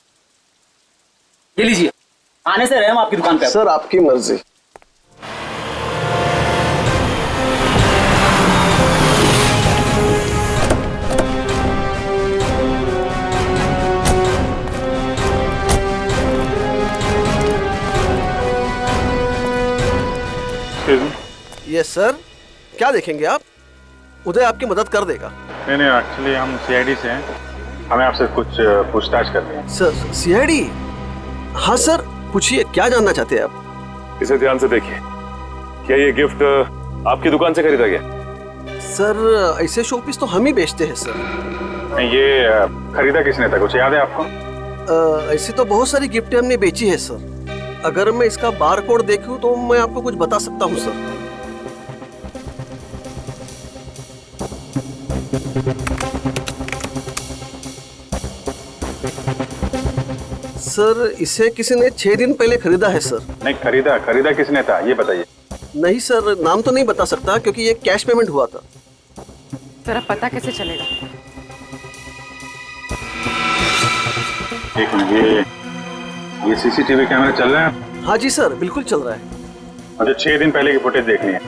ये लीजिए, आने से रहे हम आपकी दुकान पे। सर आपकी मर्जी। यस सर, क्या देखेंगे आप? उदय आपकी मदद कर देगा। नहीं, एक्चुअली हम सीआईडी से हैं, हमें आपसे कुछ पूछताछ करनी है। Sir CID? हाँ सर, पूछिए, क्या जानना चाहते हैं आप? इसे ध्यान से देखिए, क्या ये गिफ्ट आपकी दुकान से खरीदा गया? सर ऐसे शोपीस तो हम ही बेचते हैं सर। नहीं, ये खरीदा किसने था, कुछ याद है आपको? ऐसी तो बहुत सारी गिफ्टें हमने बेची है सर, अगर मैं इसका बार कोड देखूं तो मैं आपको कुछ बता सकता हूं सर। सर इसे किसी ने 6 दिन पहले खरीदा है सर। नहीं, खरीदा किसने था ये बताइए। नहीं सर, नाम तो नहीं बता सकता क्योंकि ये कैश पेमेंट हुआ था। सर अब पता कैसे चलेगा? एक मिनट, ये सीसीटीवी कैमरा चल रहा है? हाँ जी सर, बिल्कुल चल रहा है। मुझे 6 दिन पहले की फुटेज देखनी है।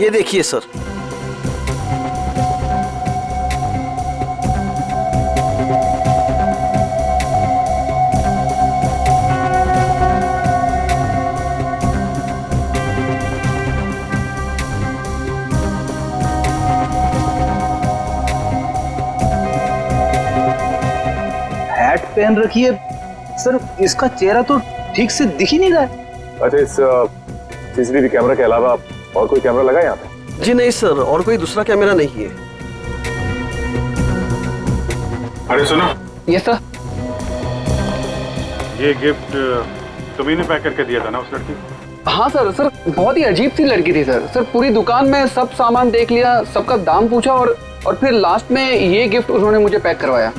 ये देखिए सर। हैट पहन रखी है सर, इसका चेहरा तो ठीक से दिख ही नहीं रहा है। अच्छा, इस सीसीटीवी कैमरा के अलावा और कोई कैमरा लगा यहाँ पे? जी नहीं सर, और कोई दूसरा कैमरा नहीं है। अरे सुनो। Yes sir. ये गिफ्ट तुम्ही ने पैक करके दिया था ना उस लड़की? हाँ सर। सर बहुत ही अजीब सी लड़की थी सर। सर पूरी दुकान में सब सामान देख लिया, सबका दाम पूछा और फिर लास्ट में ये गिफ्ट उन्होंने मुझे पैक करवाया।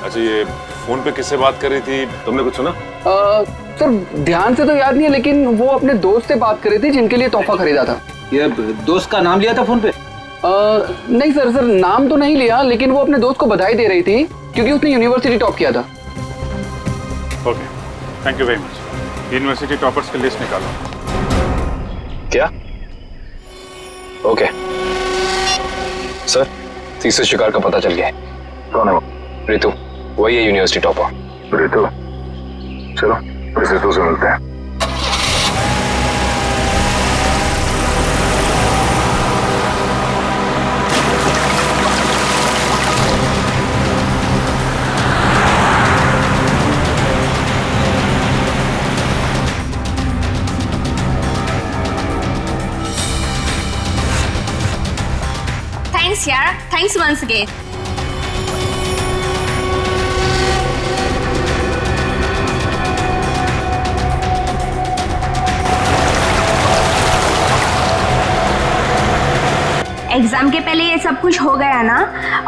अच्छा, ये फोन पे किससे बात कर रही थी, तुमने कुछ सुना? सर ध्यान से तो याद नहीं है, लेकिन वो अपने दोस्त से बात कर रही थी जिनके लिए तोहफा खरीदा था। ये दोस्त का नाम लिया था फोन पे? नहीं सर, नाम तो नहीं लिया, लेकिन वो अपने दोस्त को बधाई दे रही थी क्योंकि उसने यूनिवर्सिटी टॉप किया था। Okay, thank you very much. University toppers की लिस्ट निकालो। क्या? ओके सर, तीसरे शिकार का पता चल गया है। कौन है वो? रितु, वही है यूनिवर्सिटी टॉपर। रितु? चलो इस रितु से मिलते हैं। थैंक्स यार, थैंक्स वंस अगेन। एग्जाम के पहले ये सब कुछ हो गया ना,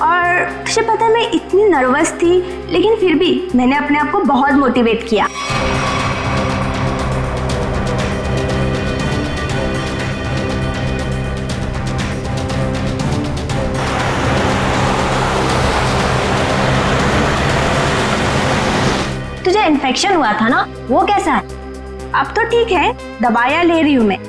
और तुझे पता है मैं इतनी नर्वस थी, लेकिन फिर भी मैंने अपने आप को बहुत मोटिवेट किया। तुझे इन्फेक्शन हुआ था ना, वो कैसा है? अब तो ठीक है, दवाइयाँ ले रही हूँ मैं।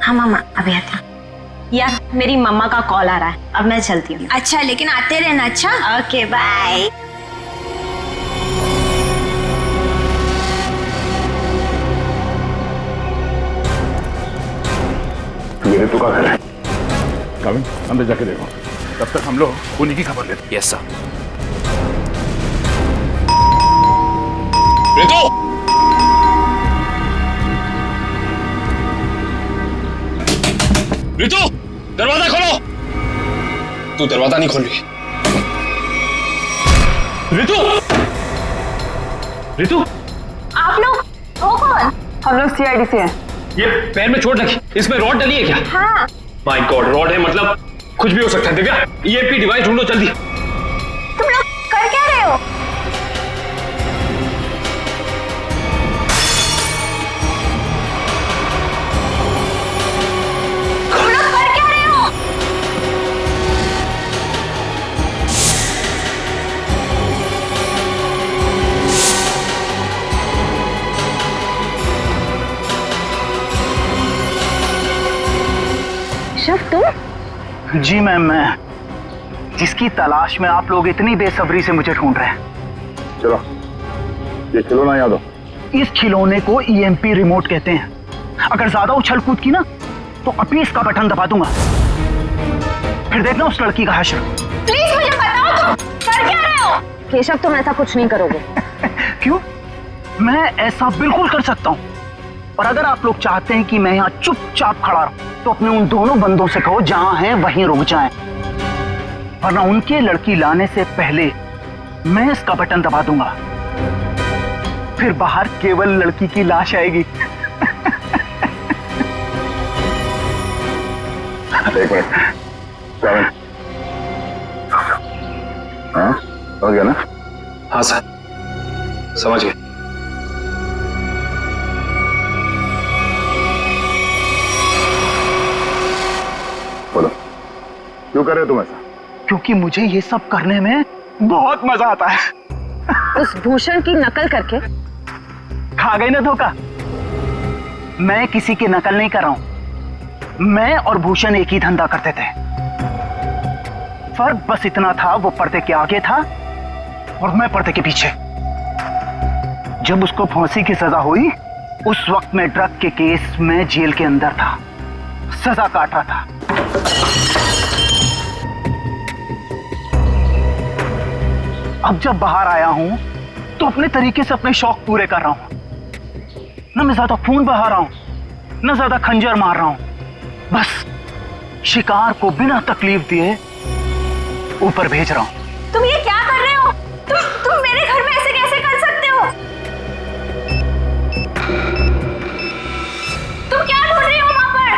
हाँ मामा, अभी आता। यार मेरी मम्मा का कॉल आ रहा है, अब मैं चलती हूँ। अच्छा, लेकिन आते रहना। अच्छा, ओके बाय। ये रितु का घर है। कविन, अंदर जाके देखो, तब तक हम लोग उन्हीं की खबर लेते हैं। Yes sir. रितु! रितु, दरवाजा खोलो। तू दरवाजा नहीं खोल रही। रितु! रितु! आप लोग हो कौन? हम लोग सीआईडी से हैं। ये पैर में चोट लगी, इसमें रॉड डली है क्या? हाँ। माय गॉड, रॉड है मतलब कुछ भी हो सकता है। दिव्या, ईएमपी डिवाइस ढूंढो जल्दी। तुम लोग कर क्या रहे हो? तुम लोग कर क्या रहे हो? शिव, तुम? जी मैम, मैं जिसकी तलाश में आप लोग इतनी बेसब्री से मुझे ढूंढ रहे हैं। चलो, ये खिलौना याद हो। इस खिलौने को ईएमपी रिमोट कहते हैं। अगर ज्यादा उछल कूद की ना तो अभी इसका बटन दबा दूंगा, फिर देखना उस लड़की का हश्र। प्लीज मुझे बताओ, तुम कर क्या रहे हो? केशव, तुम ऐसा कुछ नहीं करोगे। क्यों? मैं ऐसा बिल्कुल कर सकता हूँ। और अगर आप लोग चाहते हैं कि मैं यहाँ चुपचाप खड़ा रहूं तो अपने उन दोनों बंदों से कहो जहां हैं वहीं रुक जाएं, वरना उनके लड़की लाने से पहले मैं इसका बटन दबा दूंगा, फिर बाहर केवल लड़की की लाश आएगी। एक मिनट, श्रावण, हाँ समझ गया ना? हाँ सर, समझ गए। बोलो, क्यों कर रहे हो तुम ऐसा? क्योंकि मुझे ये सब करने में बहुत मजा आता है। उस भूषण की नकल करके खा गई ना धोखा। मैं किसी की नकल नहीं कर रहा हूं, मैं और भूषण एक ही धंधा करते थे। फर्क बस इतना था, वो पर्दे के आगे था और मैं पर्दे के पीछे। जब उसको फांसी की सजा हुई उस वक्त मैं ड्रग के केस में जेल के अंदर था, सजा काट रहा था। अब जब बाहर आया हूं तो अपने तरीके से अपने शौक पूरे कर रहा हूं। ना मैं ज्यादा खून बहा रहा हूं, ना ज्यादा खंजर मार रहा हूं, बस शिकार को बिना तकलीफ दिए ऊपर भेज रहा हूं। तुम ये क्या कर रहे हो? तुम मेरे घर में ऐसे कैसे कर सकते हो? तुम क्या बोल रहे हो वहां पर?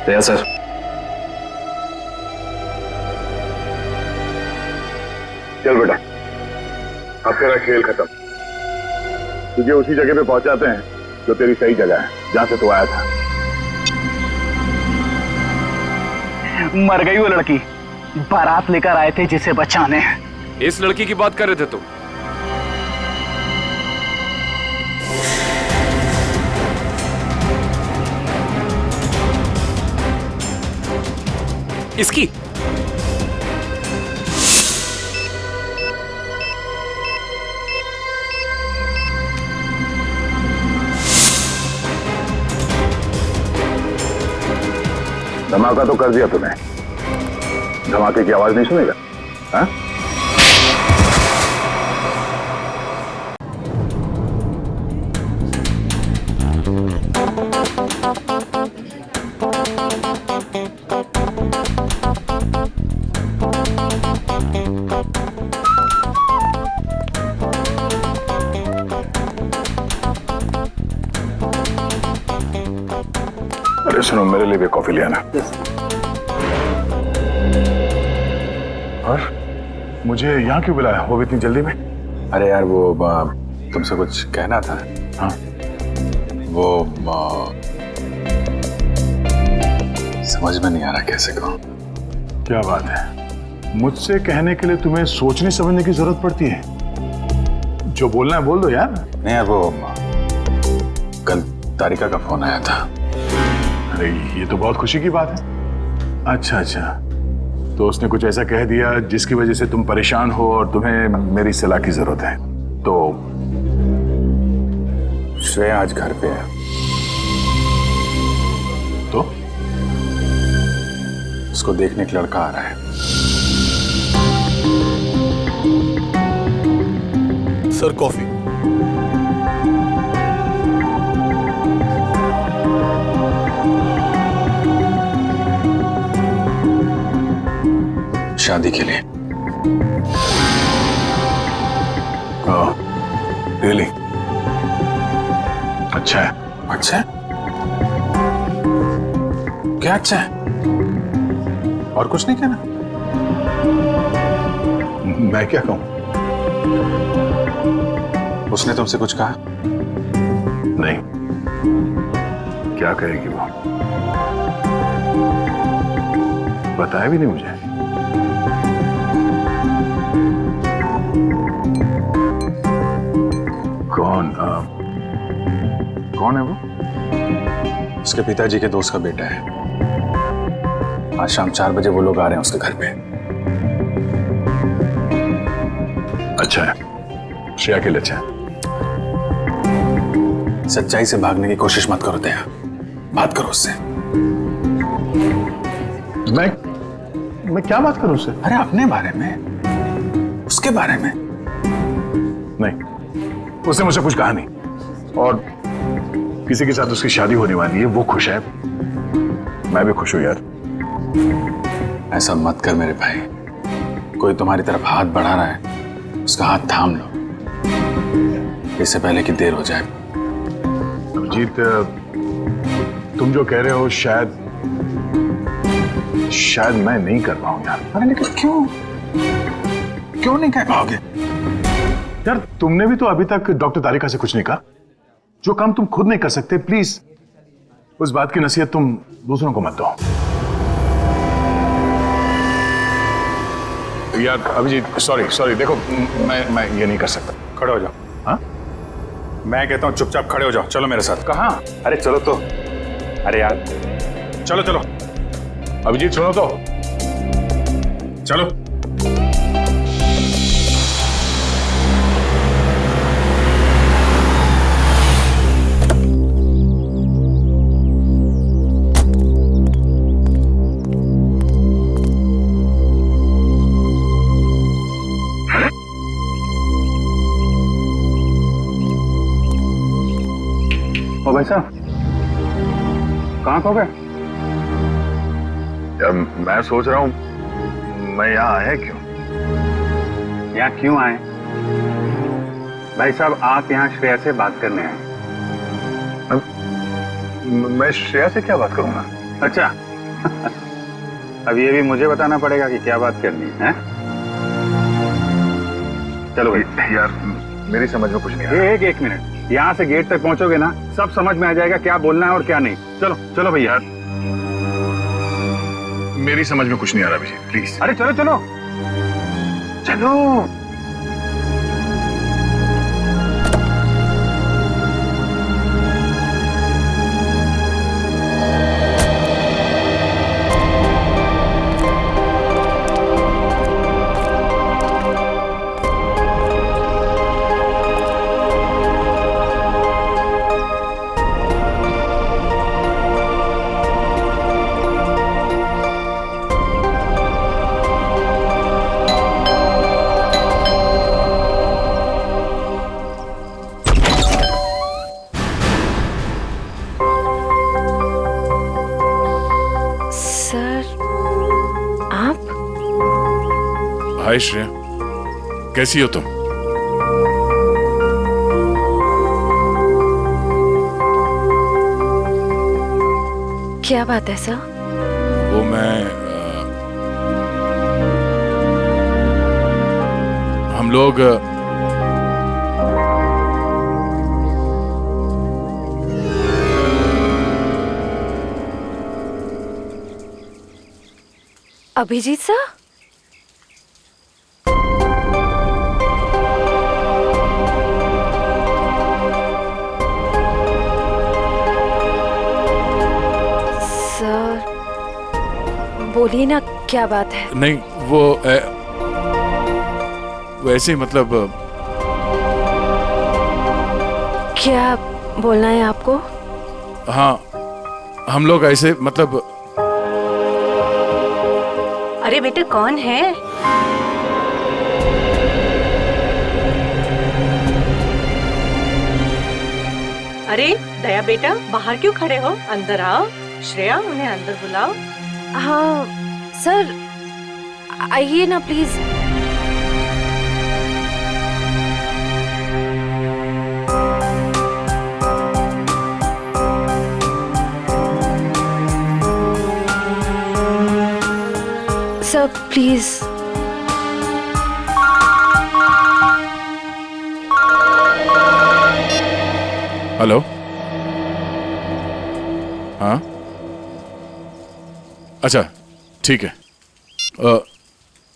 दया सर, चल बेटा, अब तेरा खेल खत्म। तुझे उसी जगह पे पहुंचाते हैं जो तेरी सही जगह है, जहां से तू आया था। मर गई वो लड़की, बारात लेकर आए थे जिसे बचाने। इस लड़की की बात कर रहे थे तुम? इसकी? धमाका तो कर दिया तूने, धमाके की आवाज नहीं सुनेगा? हाँ? अरे सुनो, मेरे लिए भी कॉफी ले आना। और मुझे यहाँ क्यों बुलाया, वो भी इतनी जल्दी में? अरे यार, वो तुमसे कुछ कहना था। हाँ, वो समझ में नहीं आ रहा कैसे कहूं। क्या बात है, मुझसे कहने के लिए तुम्हें सोचने समझने की जरूरत पड़ती है? जो बोलना है बोल दो यार। नहीं यार, वो कल तारिका का फोन आया था। अरे ये तो बहुत खुशी की बात है। अच्छा अच्छा, तो उसने कुछ ऐसा कह दिया जिसकी वजह से तुम परेशान हो और तुम्हें मेरी सलाह की जरूरत है। तो श्रेया आज घर पे है। तो उसको देखने एक लड़का आ रहा है। Sir coffee. शादी के लिए। रियली? अच्छा है। अच्छा है? क्या अच्छा है? और कुछ नहीं कहना? मैं क्या कहूं? उसने तुमसे कुछ कहा? नहीं, क्या कहेगी वो? बताया भी नहीं मुझे। कौन है वो? उसके पिताजी के दोस्त का बेटा है। आज शाम 4 बजे वो लोग आ रहे हैं उसके घर पे। अच्छा है, श्रेया के लिए अच्छा है। सच्चाई से भागने की कोशिश मत करो दया, बात करो उससे। मैं क्या बात करूं उससे? अरे अपने बारे में, उसके बारे में नहीं, उसने मुझसे कुछ कहा नहीं। और किसी के साथ उसकी शादी होने वाली है, वो खुश है, मैं भी खुश हूं यार। ऐसा मत कर मेरे भाई, कोई तुम्हारी तरफ हाथ बढ़ा रहा है, उसका हाथ थाम लो, इससे पहले कि देर हो जाए। अभिजीत, तुम जो कह रहे हो शायद मैं नहीं कर पाऊं यार। अरे लेकिन क्यों नहीं कह पाओगे? यार तुमने भी तो अभी तक डॉक्टर तारिका से कुछ नहीं कहा। जो काम तुम खुद नहीं कर सकते, प्लीज उस बात की नसीहत तुम दूसरों को मत दो। यार अभिजीत, सॉरी, देखो मैं ये नहीं कर सकता। खड़े हो जाओ। हाँ, मैं कहता हूँ चुपचाप खड़े हो जाओ, चलो मेरे साथ। कहाँ? अरे चलो तो, अरे यार चलो अभिजीत सुनो तो, चलो। ओ भाई साहब, कहाँ खो गए? यार मैं सोच रहा हूँ मैं यहाँ आया क्यों? यहाँ क्यों आए? भाई साहब आप यहाँ श्रेया से बात करने आए। मैं श्रेया से क्या बात करूंगा? अच्छा अब ये भी मुझे बताना पड़ेगा कि क्या बात करनी है? चलो भाई। यार मेरी समझ में कुछ नहीं आ रहा। एक मिनट, यहाँ से गेट तक पहुंचोगे ना, सब समझ में आ जाएगा क्या बोलना है और क्या नहीं। चलो भैया। मेरी समझ में कुछ नहीं आ रहा अभिजीत, प्लीज। अरे चलो। हाय श्रेया, कैसी हो तुम? क्या बात है सर? वो हम लोग अभिजीत सर? बोलिए ना, क्या बात है? नहीं, वो ऐसे ही मतलब। क्या बोलना है आपको? हाँ, हम लोग ऐसे मतलब। अरे बेटे कौन है? अरे दया बेटा, बाहर क्यों खड़े हो? अंदर आओ। श्रेया, उन्हें अंदर बुलाओ। हाँ सर, आइए ना प्लीज। Sir please. हेलो। हाँ अच्छा, ठीक है।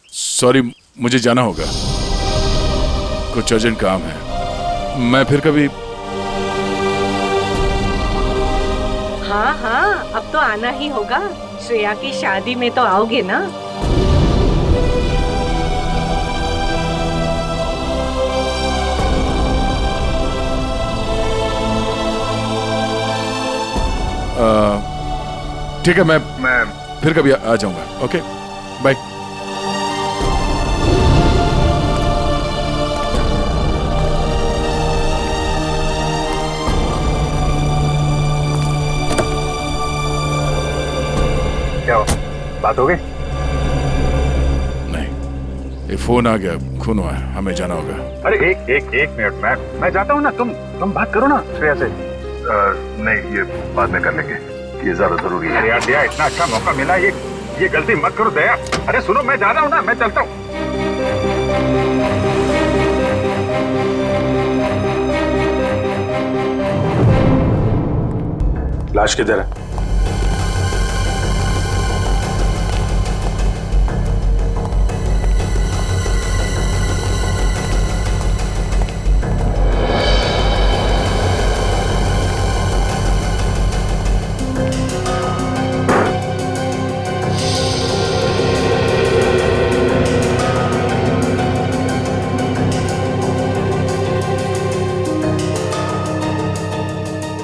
सॉरी, मुझे जाना होगा, कुछ अर्जेंट काम है। मैं फिर कभी। हाँ, अब तो आना ही होगा। श्रेया की शादी में तो आओगे ना? ठीक है, मैं फिर कभी आ जाऊंगा। Okay, bye. क्या बात हो गई? नहीं, ये फोन आ गया, खून हुआ है, हमें जाना होगा। अरे एक मिनट, मैं जाता हूँ ना, तुम बात करो ना श्रेया से। नहीं, ये बाद में कर लेंगे, ये ज्यादा जरूरी है। यार दया, इतना अच्छा मौका मिला, ये गलती मत करो दया। अरे सुनो, मैं जा रहा हूँ ना, मैं चलता हूँ। लाश किधर है?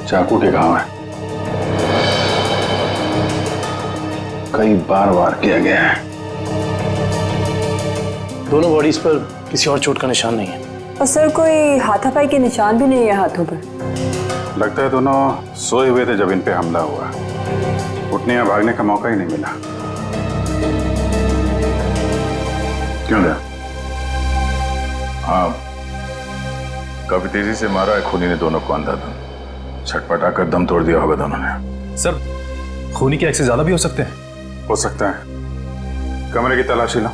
चाकू के घाव है, कई बार वार किया गया है। दोनों बॉडीज पर किसी और चोट का निशान नहीं है। और सर, कोई हाथापाई के निशान भी नहीं है हाथों पर। लगता है दोनों सोए हुए थे जब इन पे हमला हुआ, उठने या भागने का मौका ही नहीं मिला। क्यों दया? हाँ, काफी तेजी से मारा है खूनी ने दोनों को अंधाधुंध, छटपटा कर दम तोड़ दिया होगा दोनों ने। सर, खूनी के एक से ज्यादा भी हो सकते हैं। हो सकता है। कमरे की तलाशी लो,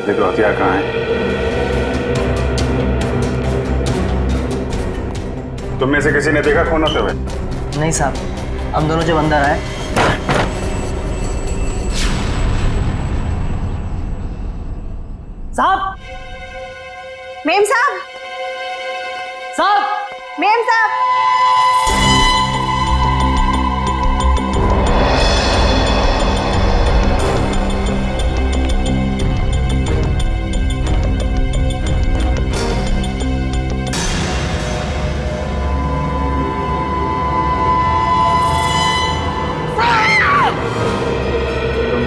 देखो हथियार कहाँ है। तुम में से किसी ने देखा खून होते हुए? नहीं साहब, हम दोनों जब अंदर आए। साहब, मेम साहब, साहब, मेम साहब।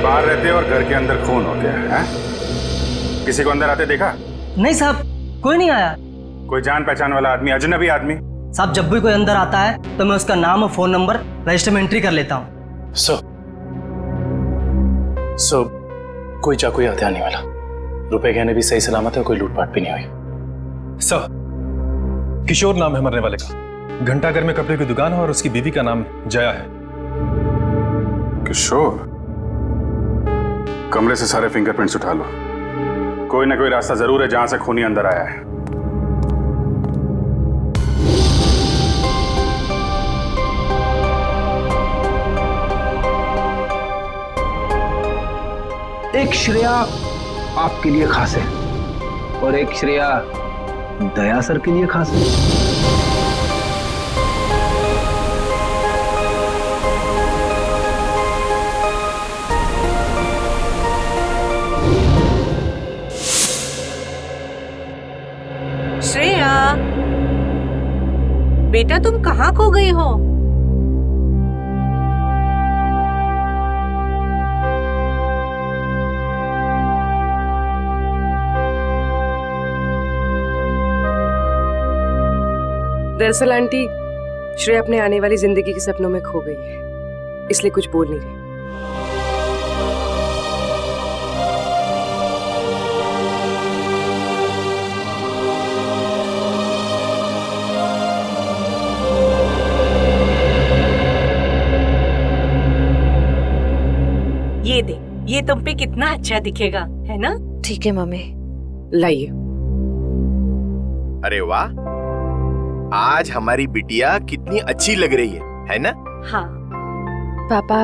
बाहर रहते और घर के अंदर खून हो गया है? किसी को अंदर आते देखा? नहीं साहब, कोई नहीं आया। कोई जान पहचान वाला आदमी, अजनबी आदमी? साहब, जब भी कोई अंदर आता है तो मैं उसका नाम और फोन नंबर रजिस्टर में एंट्री कर लेता हूँ। सर, कोई चाकू या हथियार नहीं वाला, रुपए गहने भी सही सलामत है, कोई लूटपाट भी नहीं हुई। सर, किशोर नाम है मरने वाले का, घंटाघर में कपड़े की दुकान है और उसकी बीवी का नाम जया है। किशोर? कमरे से सारे फिंगरप्रिंट्स उठा लो, कोई ना कोई रास्ता जरूर है जहां से खूनी अंदर आया है। एक श्रेया आपके लिए खास है और एक श्रेया दया सर के लिए खास है। श्रेया, बेटा तुम कहाँ खो गई हो? दरअसल आंटी, श्रेया अपने आने वाली जिंदगी के सपनों में खो गई है, इसलिए कुछ बोल नहीं रही। ये दे, ये तुम पे कितना अच्छा दिखेगा, है ना? ठीक है मम्मी। लाइए। अरे वाह, आज हमारी बिटिया कितनी अच्छी लग रही है ना? हाँ। पापा,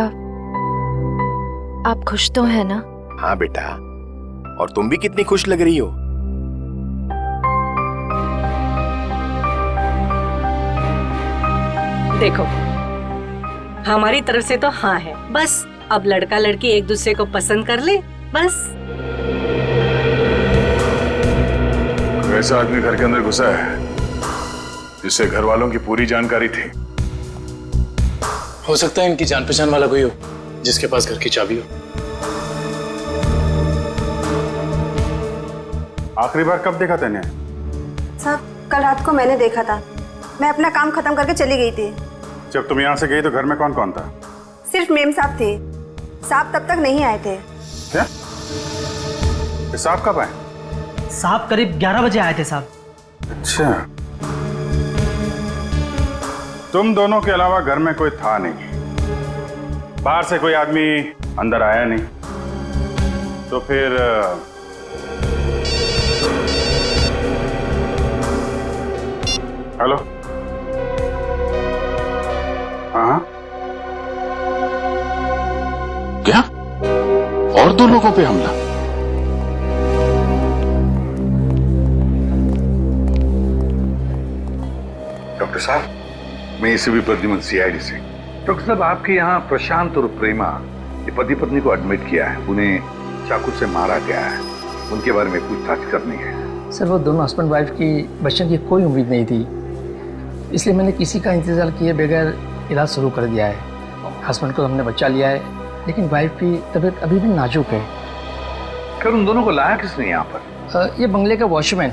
आप खुश तो हैं ना? हाँ बेटा, और तुम भी कितनी खुश लग रही हो। देखो, हमारी तरफ से तो हाँ है, बस अब लड़का लड़की एक दूसरे को पसंद कर ले, बस। ऐसा आदमी घर के अंदर घुसा है जिससे घर वालों की पूरी जानकारी थी। हो सकता है इनकी जान पहचान वाला कोई हो। जिसके पास घर की चाबी हो। आखिरी बार कब देखा तूने? साहब कल रात को मैंने देखा था। मैं अपना काम खत्म करके चली गई थी। जब तुम यहाँ से गई तो घर में कौन कौन था? सिर्फ मेम साहब थे। साहब तब तक नहीं आए थे। क्या? साहब कब आए? साहब करीब 11 बजे आए थे साहब। अच्छा, तुम दोनों के अलावा घर में कोई था नहीं, बाहर से कोई आदमी अंदर आया नहीं, तो फिर हेलो? हाँ, क्या? और 2 लोगों पे हमला? डॉक्टर साहब, मैं एसीपी प्रद्युमन सीआईडी से। डॉक्टर साहब, आपके यहाँ प्रशांत और प्रेमा ये पति पत्नी को एडमिट किया है। उन्हें चाकू से मारा गया है। उनके बारे में पूछताछ करनी है। सर वो दोनों हस्बैंड वाइफ की बचने की कोई उम्मीद नहीं थी, इसलिए मैंने किसी का इंतजार किए बगैर इलाज शुरू कर दिया है। हस्बैंड को हमने बचा लिया है, लेकिन वाइफ की तबीयत अभी भी नाजुक है। खैर, उन दोनों को लाया किसने यहाँ पर? ये बंगले का वॉचमैन।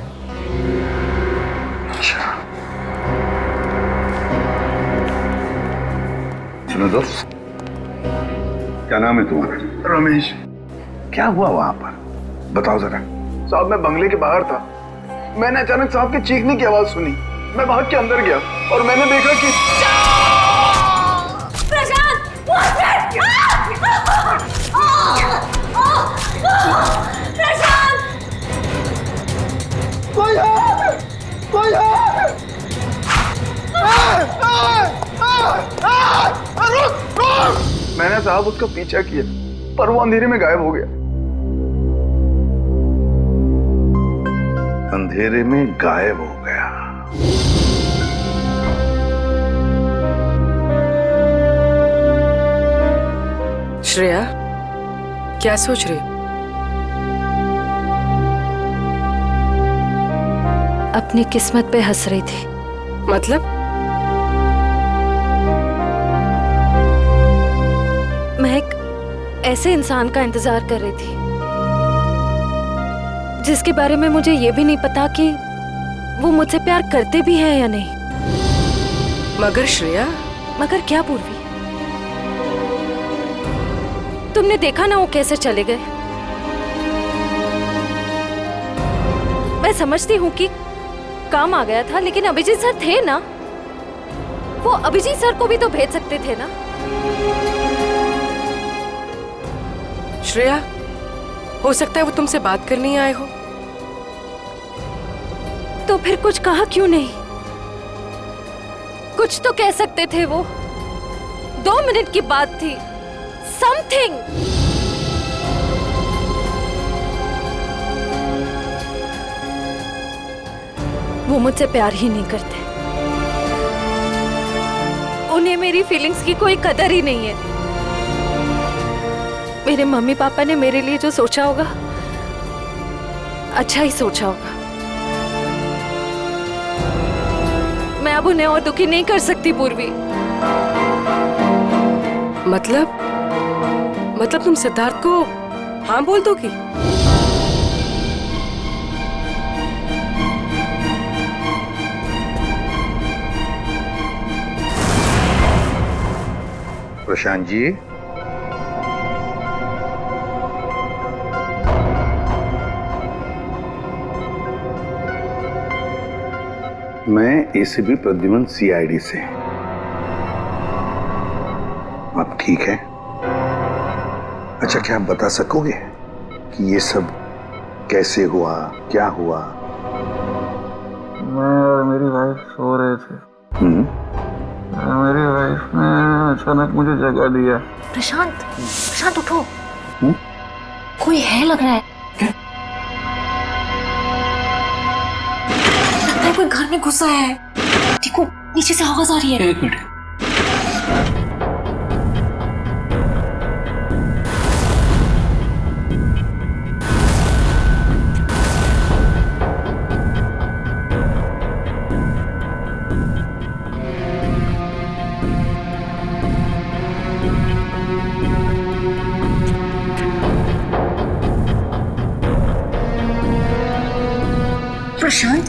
अच्छा, सुनो दोस्त, क्या नाम है तुम्हारा? रमेश। क्या हुआ वहां पर, बताओ जरा। साहब मैं बंगले के बाहर था। मैंने अचानक साहब के चीखने की आवाज सुनी। मैं भाग के अंदर गया और मैंने देखा कि मैंने साहब उसका पीछा किया, पर वो अंधेरे में गायब हो गया। अंधेरे में गायब हो गया? श्रेया, क्या सोच रही? अपनी किस्मत पे हंस रही थी। मतलब? मैं एक ऐसे इंसान का इंतजार कर रही थी जिसके बारे में मुझे ये भी नहीं पता कि वो मुझसे प्यार करते भी हैं या नहीं। मगर श्रेया। मगर क्या पूर्वी? तुमने देखा ना वो कैसे चले गए। मैं समझती हूँ कि काम आ गया था, लेकिन अभिजीत सर थे ना, वो अभिजीत सर को भी तो भेज सकते थे ना। श्रेया, हो सकता है वो तुमसे बात करने आए हो। तो फिर कुछ कहा क्यों नहीं? कुछ तो कह सकते थे वो। 2 मिनट की बात थी। समथिंग। वो मुझसे प्यार ही नहीं करते। उन्हें मेरी फीलिंग्स की कोई कदर ही नहीं है। मेरे मम्मी पापा ने मेरे लिए जो सोचा होगा, अच्छा ही सोचा होगा। मैं अब उन्हें और दुखी नहीं कर सकती पूर्वी। मतलब तुम सिद्धार्थ को हाँ बोल दोगी? प्रशांत जी, मैं एसीपी प्रद्युमन सीआईडी से। आप ठीक है? अच्छा, क्या आप बता सकोगे कि ये सब कैसे हुआ, क्या हुआ? मैं और मेरी वाइफ सो रहे थे। मेरी वाइफ ने अचानक मुझे जगा दिया। प्रशांत उठो। कोई है लग रहा है। लगता है कोई घर में घुसा है। देखो नीचे से आवाज आ रही है। 1 मिनट।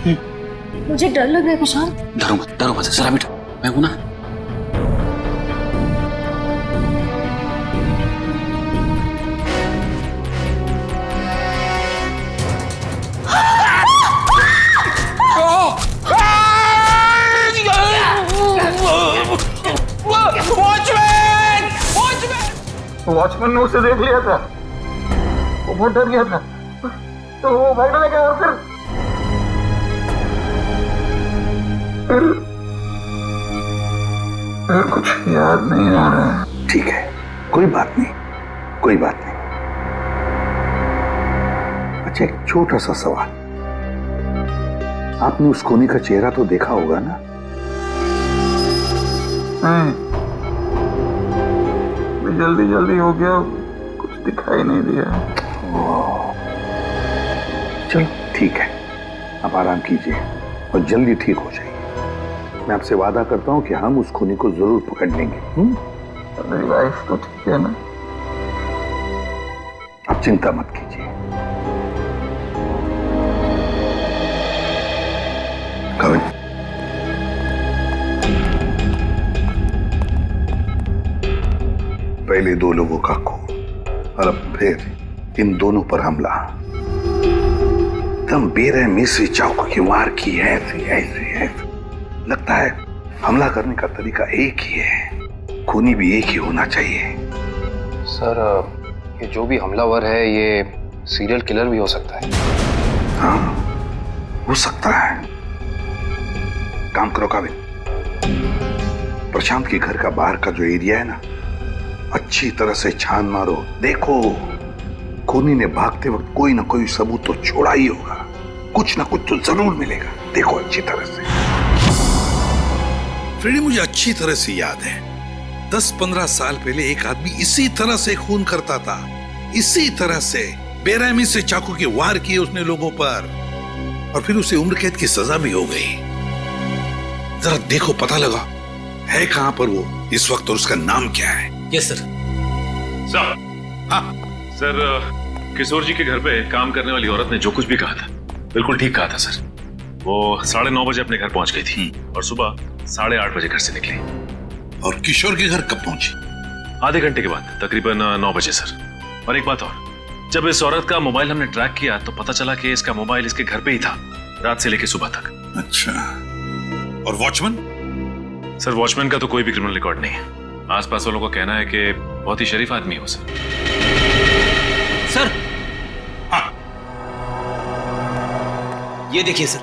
मुझे डर लग रहा है प्रशांत। डरो मत, जरा बैठो, मैं हूं ना। वॉचमैन ने उसे देख लिया था, वो बहुत डर गया था, तो वो भागने लगा और फिर कुछ याद नहीं आ रहा है। ठीक है, कोई बात नहीं, कोई बात नहीं। अच्छा, एक छोटा सा सवाल, आपने उस खूनी का चेहरा तो देखा होगा ना? जल्दी जल्दी हो गया, कुछ दिखाई नहीं दिया। चलो ठीक है, आप आराम कीजिए और जल्दी ठीक हो जाइए। मैं आपसे वादा करता हूं कि हम उस खूनी को जरूर पकड़ लेंगे। मेरी वाइफ तो ठीक है ना? आप चिंता मत कीजिए। कविन, पहले 2 लोगों का खून और अब फिर इन दोनों पर हमला। एकदम बेरहमी से चाकू की वार की है, ऐसे लगता है हमला करने का तरीका एक ही है, खूनी भी एक ही होना चाहिए। सर, ये जो भी हमलावर है ये सीरियल किलर भी हो सकता है। हाँ, हो सकता है। काम करो काबिल, प्रशांत के घर का बाहर का जो एरिया है ना, अच्छी तरह से छान मारो। देखो, खूनी ने भागते वक्त कोई ना कोई सबूत तो छोड़ा ही होगा, कुछ ना कुछ तो जरूर मिलेगा। देखो अच्छी तरह से। फ्रेडी, मुझे अच्छी तरह से याद है, 10-15 साल पहले एक आदमी इसी तरह से खून करता था, इसी तरह से बेरहमी से चाकू के वार किए उसने लोगों पर, और फिर उसे उम्र कैद की सजा भी हो गई। जरा देखो, पता लगा है कहां पर वो इस वक्त और उसका नाम क्या है। Yes sir. सर, हाँ सर, किशोर जी के घर पे काम करने वाली औरत ने जो कुछ भी कहा था बिल्कुल ठीक कहा था सर। वो 9:30 बजे अपने घर पहुंच गई थी और सुबह 8:30 बजे घर से निकली। और किशोर के घर कब पहुंची? आधे घंटे के बाद, तकरीबन 9 बजे सर। और एक बात और, जब इस औरत का मोबाइल हमने ट्रैक किया तो पता चला कि इसका मोबाइल इसके घर पे ही था, रात से लेकर सुबह तक। अच्छा, और वॉचमैन? सर, वॉचमैन का तो कोई भी क्रिमिनल रिकॉर्ड नहीं है। आसपास वालों का कहना है कि बहुत ही शरीफ आदमी है वो सर। सर, हाँ, ये देखिए सर,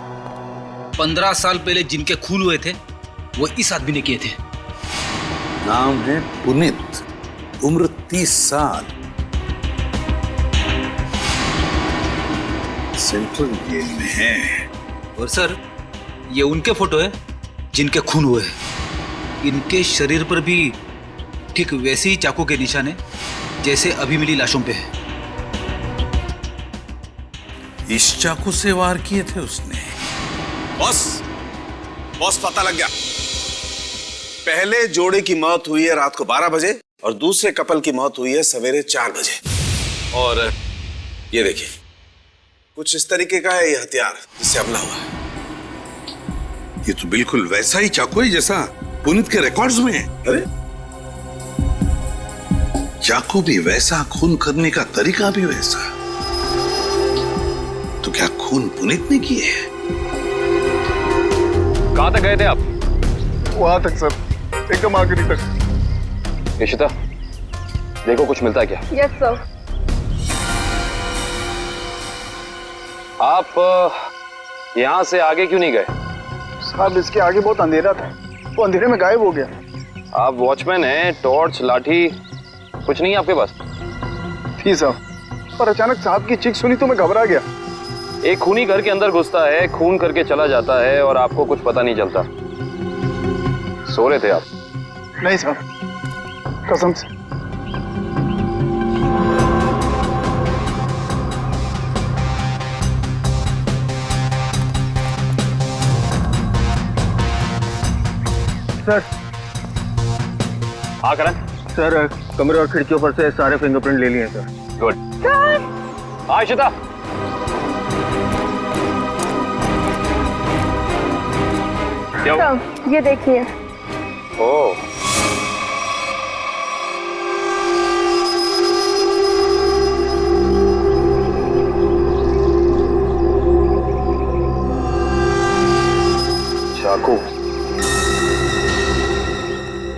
15 साल पहले जिनके खून हुए थे वो इस आदमी ने किए थे। नाम है पुनीत, उम्र 30 साल, सेंट्रल जेल में है। और सर, ये उनके फोटो है जिनके खून हुए हैं। इनके शरीर पर भी ठीक वैसे ही चाकू के निशान है जैसे अभी मिली लाशों पे है। इस चाकू से वार किए थे उसने। बॉस पता लग गया। पहले जोड़े की मौत हुई है रात को 12 बजे और दूसरे कपल की मौत हुई है सवेरे 4 बजे। और ये देखिए, कुछ इस तरीके का है ये हथियार जिससे हमला हुआ है। ये तो बिल्कुल वैसा ही चाकू है जैसा पुनीत के रिकॉर्ड्स में है। अरे, चाकू भी वैसा, खून करने का तरीका भी वैसा। तो क्या खून पुनीत ने किए? कहां तक गए थे आप? वहां तक सर, एकदम आखिरी तक। इशिता, देखो कुछ मिलता है क्या? Yes sir. आप यहां से आगे क्यों नहीं गए? साहब, इसके आगे बहुत अंधेरा था, वो अंधेरे में गायब हो गया। आप वॉचमैन हैं, टॉर्च, लाठी कुछ नहीं है आपके पास? थी साहब, पर अचानक साहब की चीख सुनी तो मैं घबरा गया। एक खूनी घर के अंदर घुसता है, खून करके चला जाता है और आपको कुछ पता नहीं चलता। सो रहे थे आप? नहीं साहब, कसम से। सर। हाँ करण। सर, कमरे और खिड़कियों पर से सारे फिंगरप्रिंट ले लिए सर। गुड। हाँ इशिता। क्या हुआ? ये देखिए। ओह, चाकू।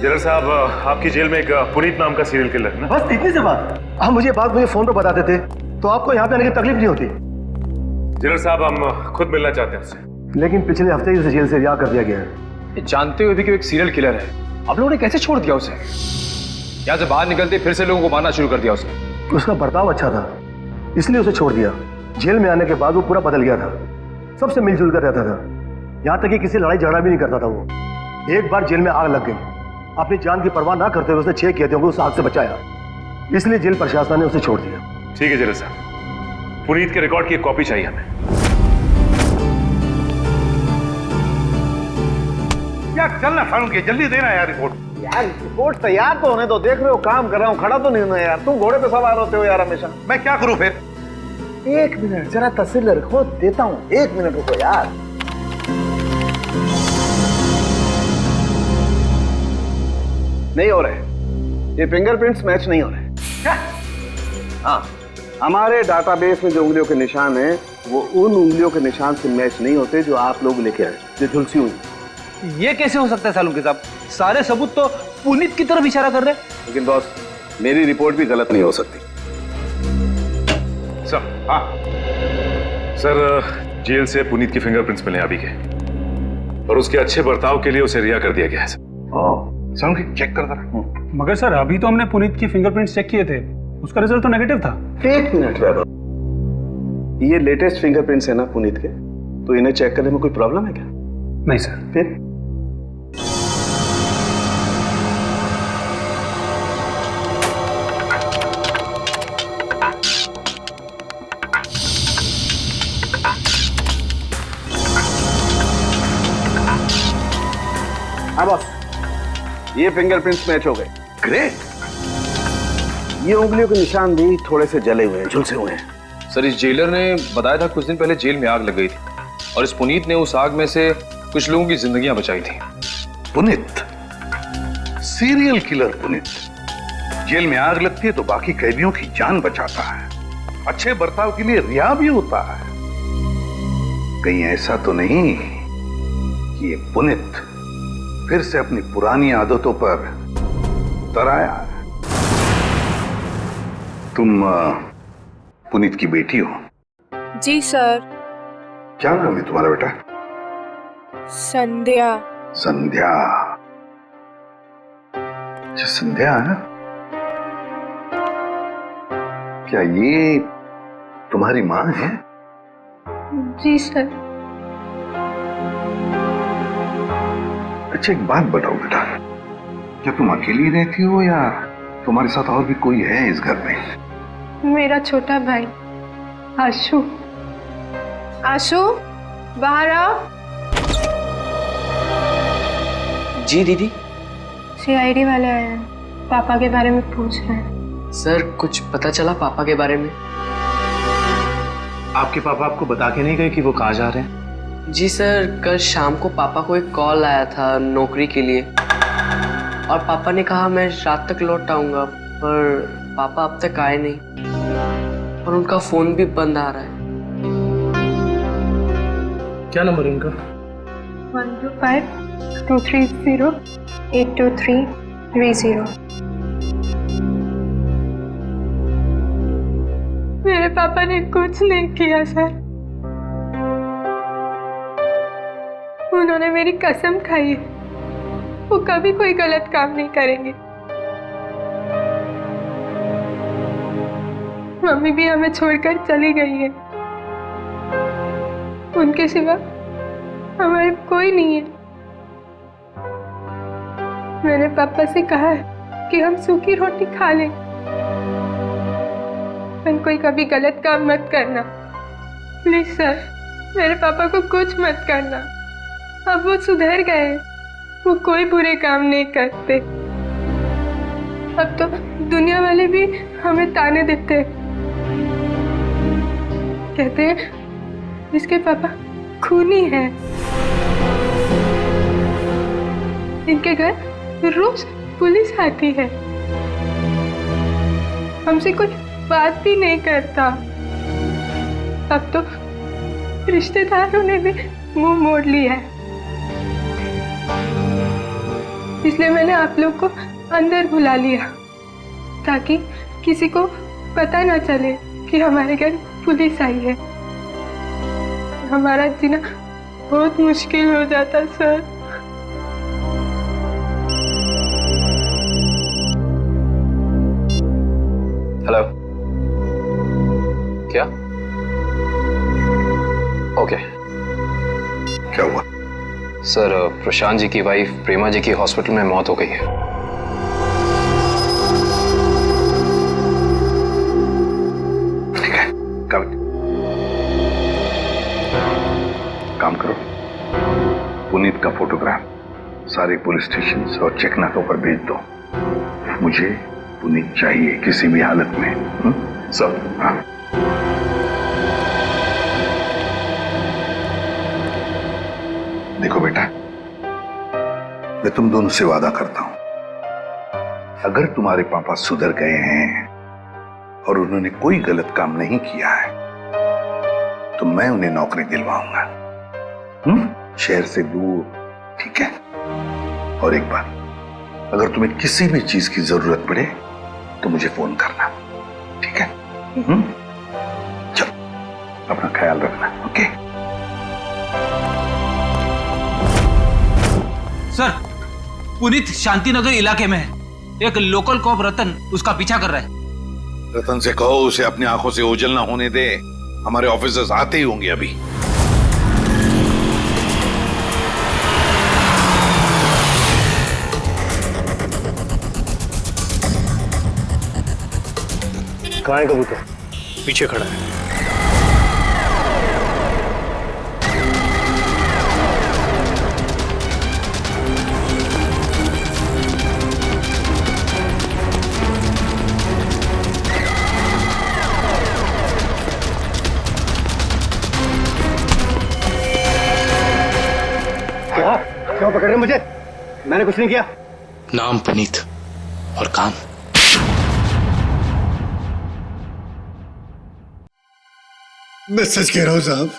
जनरल साहब, आपकी जेल में एक पुनीत नाम का सीरियल किलर है ना? बस इतनी सी बात। हम मुझे फोन पर बताते थे तो आपको यहाँ पे आने की तकलीफ नहीं होती। जनरल साहब, हम खुद मिलना चाहते हैं उससे। लेकिन पिछले हफ्ते ही उसे जेल से रिहा कर दिया गया है। जानते हुए भी कि वो एक सीरियल किलर है, आप लोगों ने कैसे छोड़ दिया उसे? यहाँ से बाहर निकलते फिर से लोगों को मारना शुरू कर दिया उसने। उसका बर्ताव अच्छा था इसलिए उसे छोड़ दिया। जेल में आने के बाद वो पूरा बदल गया था, सबसे मिलजुल कर रहता था, यहाँ तक कि किसी लड़ाई झगड़ा भी नहीं करता था वो। एक बार जेल में आग लग गई, अपनी जान की परवाह ना करते हुए उसने 6 कैदियों को उस आग से बचाया, इसलिए जेल प्रशासन ने उसे छोड़ दिया। ठीक है जनरल साहब, पुनीत के रिकॉर्ड की एक कॉपी चाहिए हमें। यार चलना फारूक, जल्दी देना यार रिपोर्ट। यार रिपोर्ट तैयार तो होने दो, देख रहे हो काम कर रहा हूँ, खड़ा तो नहीं हूं यार। तुम घोड़े पे सवार होते हो यार हमेशा। मैं क्या करूं फिर? 1 मिनट जरा तसल्ली रखो, देता हूँ। 1 मिनट रुको यार। नहीं हो रहे, ये फिंगरप्रिंट्स मैच नहीं हो रहे। क्या? हाँ, हमारे डाटाबेस में जो उंगलियों के निशान हैं वो उन उंगलियों के निशान से मैच नहीं होते जो आप लोग लेके आए, जो झुलसी हुई। ये कैसे हो सकता है सालुंके साहब? सारे सबूत तो पुनीत की तरफ इशारा कर रहे हैं। लेकिन बॉस, मेरी रिपोर्ट भी गलत नहीं हो सकती। सर, हाँ सर, जेल से पुनीत की फिंगरप्रिंट्स मिले अभी के, और उसके अच्छे बर्ताव के लिए उसे रिहा कर दिया गया है सर। चेक कर जरा। मगर सर अभी तो हमने पुनीत की फिंगरप्रिंट्स चेक किए थे, उसका रिजल्ट तो नेगेटिव था। 1 मिनट वैभव, ये लेटेस्ट फिंगरप्रिंट्स है ना पुनीत के, तो इन्हें चेक करने में कोई प्रॉब्लम है क्या? नहीं सर। फिर हाँ बॉस, ये फिंगरप्रिंट्स मैच हो गए। ग्रेट। ये उंगलियों के निशान भी थोड़े से जले हुए हैं, झुलसे हुए हैं। सर, इस जेलर ने बताया था कुछ दिन पहले जेल में आग लग गई थी और इस पुनीत ने उस आग में से कुछ लोगों की जिंदगियां बचाई थी। Puneet, serial killer Puneet, jail में आग लगती है तो बाकी कैदियों की जान बचाता है, अच्छे बर्ताव के लिए रिहा भी होता है। कहीं ऐसा तो नहीं कि ये पुनीत फिर से अपनी पुरानी आदतों पर तराया है? तुम पुनीत की बेटी हो? जी सर। क्या नाम है तुम्हारा बेटा? संध्या। संध्या। अच्छा संध्या है? क्या ये तुम्हारी माँ है? जी सर। अच्छा एक बात बताओ बेटा, क्या तुम अकेली रहती हो या तुम्हारे साथ और भी कोई है इस घर में? मेरा छोटा भाई आशु। आशु, बाहर आओ। जी दीदी। सीआईडी वाले आए हैं, पापा के बारे में पूछ रहे हैं। सर कुछ पता चला पापा के बारे में? आपके पापा आपको बता के नहीं गए कि वो कहाँ जा रहे हैं? जी सर, कल शाम को पापा को एक कॉल आया था नौकरी के लिए और पापा ने कहा मैं रात तक लौट आऊंगा, पर पापा अब तक आए नहीं और उनका फोन भी बंद आ रहा है। क्या नंबर है उनका? 125-230-82330। मेरे पापा ने कुछ नहीं किया सर, उन्होंने मेरी कसम खाई है वो कभी कोई गलत काम नहीं करेंगे। मम्मी भी हमें छोड़कर चली गई है, उनके सिवा हमारे कोई नहीं है। मैंने पापा से कहा है कि हम सूखी रोटी खा लें, पर कोई कभी गलत काम मत करना प्लीज सर। मेरे पापा को कुछ मत करना, अब वो सुधर गए, वो कोई बुरे काम नहीं करते। अब तो दुनिया वाले भी हमें ताने देते हैं, कहते हैं इसके पापा खूनी हैं। इनके घर रोज पुलिस आती है, हमसे कोई बात भी नहीं करता। अब तो रिश्तेदारों ने भी मुंह मोड़ लिया है, इसलिए मैंने आप लोग को अंदर बुला लिया ताकि किसी को पता ना चले कि हमारे घर पुलिस आई है। हमारा जीना बहुत मुश्किल हो जाता सर। हेलो, क्या? ओके। क्या हुआ? सर, प्रशांत जी की वाइफ प्रेमा जी की हॉस्पिटल में मौत हो गई है। ठीक है, काम करो, पुनीत का फोटोग्राफ सारे पुलिस स्टेशन और चेक नाकों पर भेज दो। मुझे पुनीत चाहिए किसी भी हालत में। सब? हाँ। देखो बेटा, मैं तुम दोनों से वादा करता हूं, अगर तुम्हारे पापा सुधर गए हैं और उन्होंने कोई गलत काम नहीं किया है तो मैं उन्हें नौकरी दिलवाऊंगा, शहर से दूर। ठीक है? और एक बात, अगर तुम्हें किसी भी चीज की जरूरत पड़े तो मुझे फोन करना, ठीक है? चलो, अपना ख्याल रखना। ओके? सर, पुनीत शांतिनगर इलाके में है। एक लोकल कॉप रतन उसका पीछा कर रहा है। रतन से कहो उसे अपनी आंखों से ओझल ना होने दे, हमारे ऑफिसर्स आते ही होंगे अभी। कहाँ है कबूतर? पीछे खड़ा है। क्या? क्यों पकड़ रहे मुझे? मैंने कुछ नहीं किया। नाम पुनीत और काम मैं सच कह रहा हूं साहब,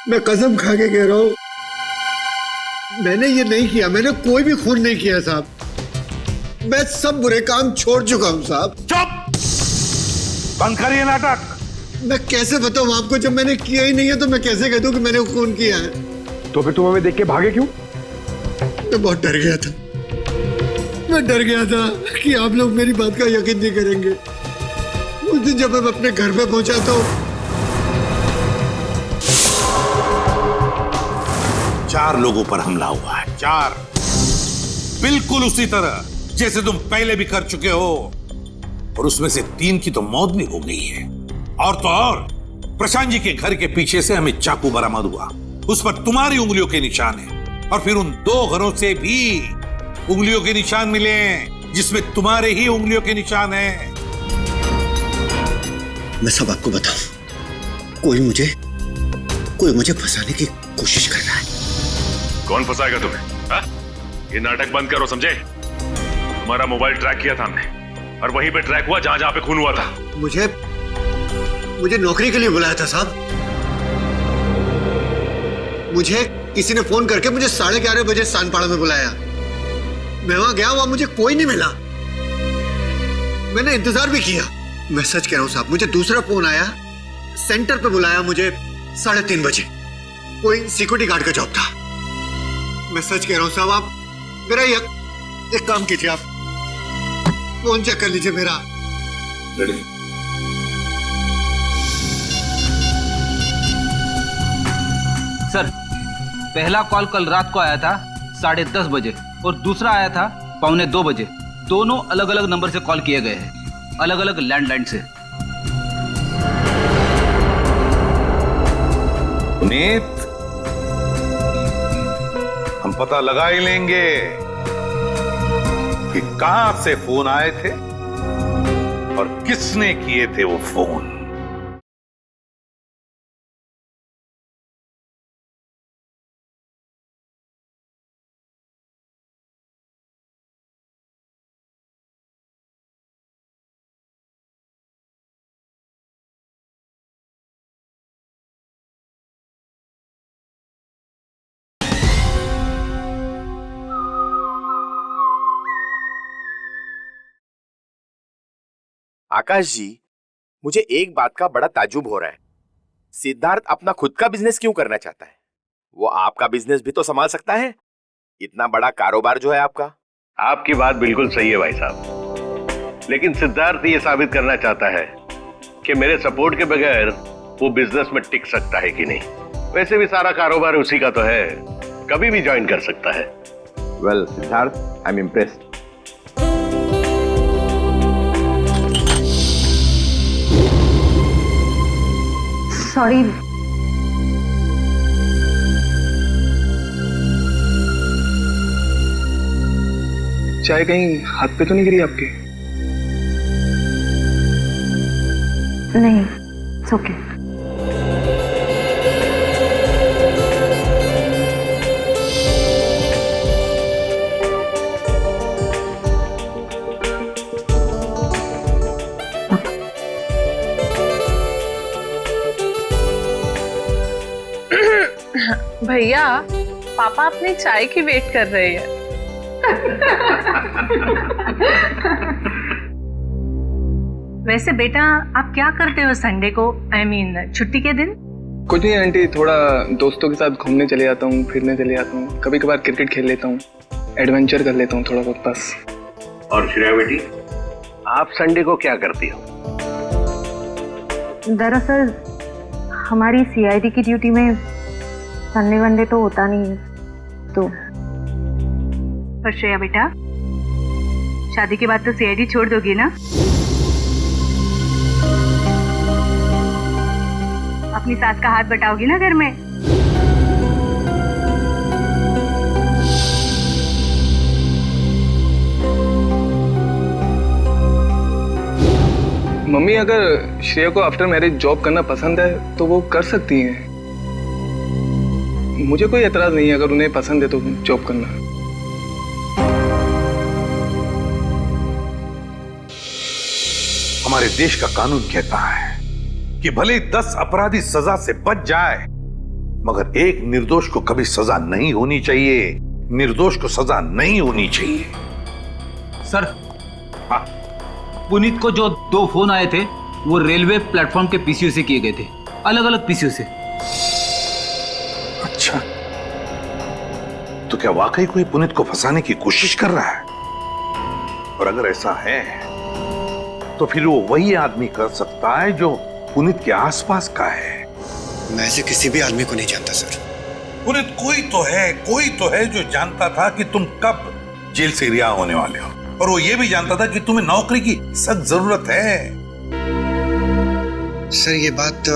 मैं कसम खा के कह रहा हूं, मैंने ये नहीं किया, मैंने कोई भी खून नहीं किया साहब। मैं सब बुरे काम छोड़ चुका हूं साहब। चुप! बंद करिए नाटक। मैं कैसे बताऊं आपको, जब मैंने किया ही नहीं है तो मैं कैसे कह दूं कि मैंने खून किया है? तो फिर तुम हमें देख के भागे क्यों? मैं बहुत डर गया था, मैं डर गया था कि आप लोग मेरी बात का यकीन नहीं करेंगे। उस दिन जब मैं अपने घर पे पहुंचा तो 4 लोगों पर हमला हुआ है। 4, बिल्कुल उसी तरह जैसे तुम पहले भी कर चुके हो, और उसमें से 3 की तो मौत भी हो गई है। और तो और प्रशांत जी के घर के पीछे से हमें चाकू बरामद हुआ, उस पर तुम्हारी उंगलियों के निशान है, और फिर उन 2 घरों से भी उंगलियों के निशान मिले जिसमें तुम्हारे ही उंगलियों के निशान है। मैं सब आपको बताऊं, कोई मुझे फंसाने की कोशिश कर रहा है। कौन फंसाएगा तुम्हें? हा? ये नाटक बंद करो, समझे? तुम्हारा मोबाइल ट्रैक किया था हमने, और वहीं पे ट्रैक हुआ जहां जहां पे खून हुआ था। मुझे नौकरी के लिए बुलाया था साहब। मुझे किसी ने फोन करके मुझे 11:30 बजे सानपाड़ा में बुलाया। मैं वहां गया, वहां मुझे कोई नहीं मिला। मैंने इंतजार भी किया। मैं सच कह रहा हूं साहब, मुझे दूसरा फोन आया, सेंटर पे बुलाया मुझे 3:30 बजे। कोई सिक्योरिटी गार्ड का जॉब था। मैं सच कह रहा हूं साहब, आप मेरा एक काम कीजिए, आप फोन चेक कर लीजिए मेरा। सर, पहला कॉल कल रात को आया था 10:30 बजे और दूसरा आया था 1:45 बजे। दोनों अलग अलग नंबर से कॉल किए गए हैं, अलग अलग लैंडलाइन से। पुनीत, हम पता लगा ही लेंगे कि कहां से फोन आए थे और किसने किए थे वो फोन। आकाश जी, मुझे एक बात का बड़ा ताजुब हो रहा है। सिद्धार्थ अपना खुद का बिजनेस क्यों करना चाहता है? वो आपका बिजनेस भी तो संभाल सकता है। इतना बड़ा कारोबार जो है आपका। आपकी बात बिल्कुल सही है भाई साहब, लेकिन सिद्धार्थ ये साबित करना चाहता है कि मेरे सपोर्ट के बगैर वो बिजनेस में टिक सकता है कि नहीं। वैसे भी सारा कारोबार उसी का तो है, कभी भी ज्वाइन कर सकता है। Well Siddharth, I am impressed. Sorry, चाय कहीं हाथ पे तो नहीं गिरी आपके? नहीं, इट्स ओके। भैया, पापा अपनी चाय की वेट कर रहे हैं। वैसे बेटा, आप क्या करते हो संडे को, I mean, छुट्टी के दिन? कुछ नहीं आंटी, थोड़ा दोस्तों के साथ घूमने चले जाता हूँ, फिरने चले जाता हूँ, कभी कभार क्रिकेट खेल लेता हूँ, एडवेंचर कर लेता हूँ थोड़ा बहुत बस। और श्रेया बेटी, आप संडे को क्या करती हो? दरअसल हमारी सीआईडी की ड्यूटी में संडे वनडे तो होता नहीं है, तो। पर श्रेया बेटा, शादी के बाद तो सीआईडी छोड़ दोगी ना? अपनी सास का हाथ बटाओगी ना घर में? मम्मी, अगर श्रेया को आफ्टर मैरिज जॉब करना पसंद है तो वो कर सकती हैं। मुझे कोई एतराज नहीं है अगर उन्हें पसंद है तो जॉब करना। हमारे देश का कानून कहता है कि भले 10 अपराधी सजा से बच जाए, मगर एक निर्दोष को कभी सजा नहीं होनी चाहिए। निर्दोष को सजा नहीं होनी चाहिए। सर, पुनीत को जो 2 फोन आए थे वो रेलवे प्लेटफॉर्म के पीसीओ से किए गए थे, अलग अलग पीसीओ से। अच्छा, तो क्या वाकई कोई पुनीत को फंसाने की कोशिश कर रहा है? और अगर ऐसा है तो फिर वो वही आदमी कर सकता है जो पुनीत के आसपास का है। मैं ऐसे किसी भी आदमी को नहीं जानता सर। पुनीत कोई तो है जो जानता था कि तुम कब जेल से रिहा होने वाले हो, और वो ये भी जानता था कि तुम्हें नौकरी की सख्त जरूरत है। सर, ये बात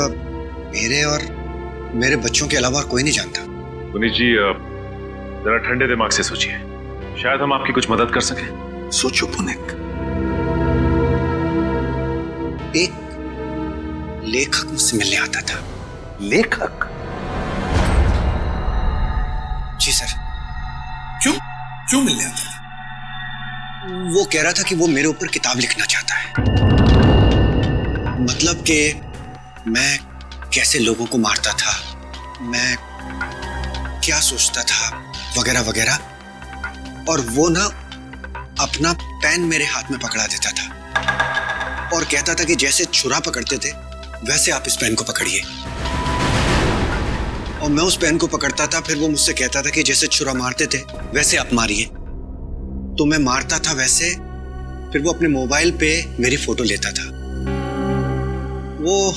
मेरे और मेरे बच्चों के अलावा कोई नहीं जानता। पुनीत जी, जरा ठंडे दिमाग से सोचिए, शायद हम आपकी कुछ मदद कर सकें। सोचो पुनीत। एक लेखक मुझसे मिलने आता था। लेखक? जी सर। क्यों मिलने आता था? वो कह रहा था कि वो मेरे ऊपर किताब लिखना चाहता है। मतलब कि मैं कैसे लोगों को मारता था, मैं क्या सोचता था, वगैरह वगैरह। और वो ना अपना पेन मेरे हाथ में पकड़ा देता था और कहता था कि जैसे छुरा पकड़ते थे वैसे आप इस पेन को पकड़िए। और मैं उस पेन को पकड़ता था, फिर वो मुझसे कहता था कि जैसे छुरा मारते थे वैसे आप मारिए। तो मैं मारता था वैसे। फिर वो अपने मोबाइल पे मेरी फोटो लेता था। वो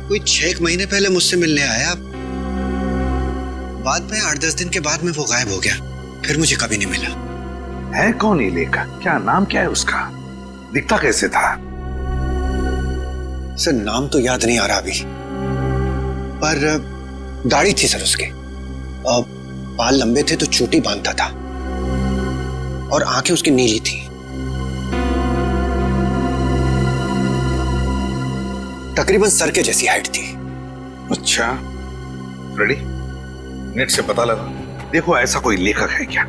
कोई 6 महीने पहले मुझसे मिलने आया। बाद में 8-10 दिन के बाद में वो गायब हो गया, फिर मुझे कभी नहीं मिला। है कौन ये लेखक? क्या नाम क्या है उसका? दिखता कैसे था? सर, नाम तो याद नहीं आ रहा अभी, पर दाढ़ी थी सर उसके। बाल लंबे थे तो चोटी बांधता था और आंखें उसकी नीली थी। तकरीबन सर के जैसी हाइट थी। अच्छा, फ्रेडी, नेट से पता लगा, देखो ऐसा कोई लेखक है क्या?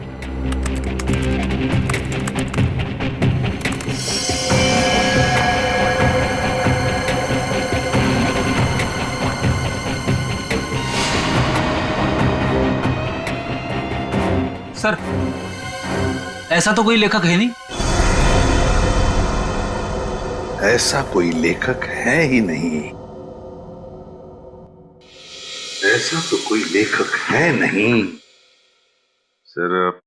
सर, ऐसा तो कोई लेखक है नहीं। ऐसा कोई लेखक है ही नहीं, ऐसा तो कोई लेखक है नहीं। सर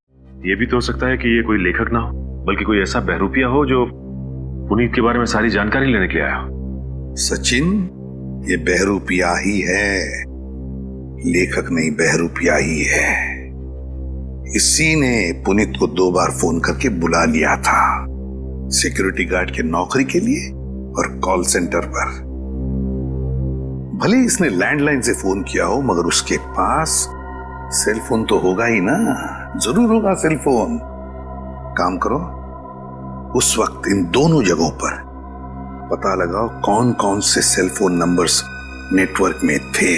ये भी तो हो सकता है कि ये कोई लेखक ना हो, बल्कि कोई ऐसा बहरूपिया हो जो पुनीत के बारे में सारी जानकारी लेने के लिए आया हो। सचिन, ये बहरूपिया ही है, लेखक नहीं, बहरूपिया ही है। इसी ने पुनीत को 2 बार फोन करके बुला लिया था, सिक्योरिटी गार्ड के नौकरी के लिए और कॉल सेंटर पर। भले इसने लैंडलाइन से फोन किया हो, मगर उसके पास सेल फोन तो होगा ही ना, जरूर होगा सेल फोन। काम करो, उस वक्त इन दोनों जगहों पर पता लगाओ कौन कौन से सेल फोन नंबर्स नेटवर्क में थे।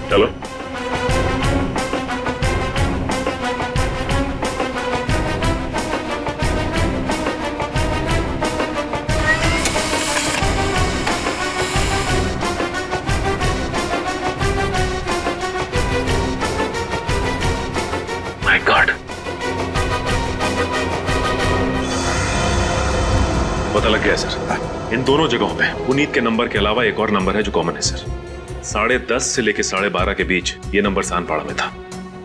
चलो। माय गॉड, पता लग गया सर। इन दोनों जगहों पे पुनीत के नंबर के अलावा एक और नंबर है जो कॉमन है सर। 10:30 से लेकर 12:30 के बीच ये नंबर सानपाड़ा में था,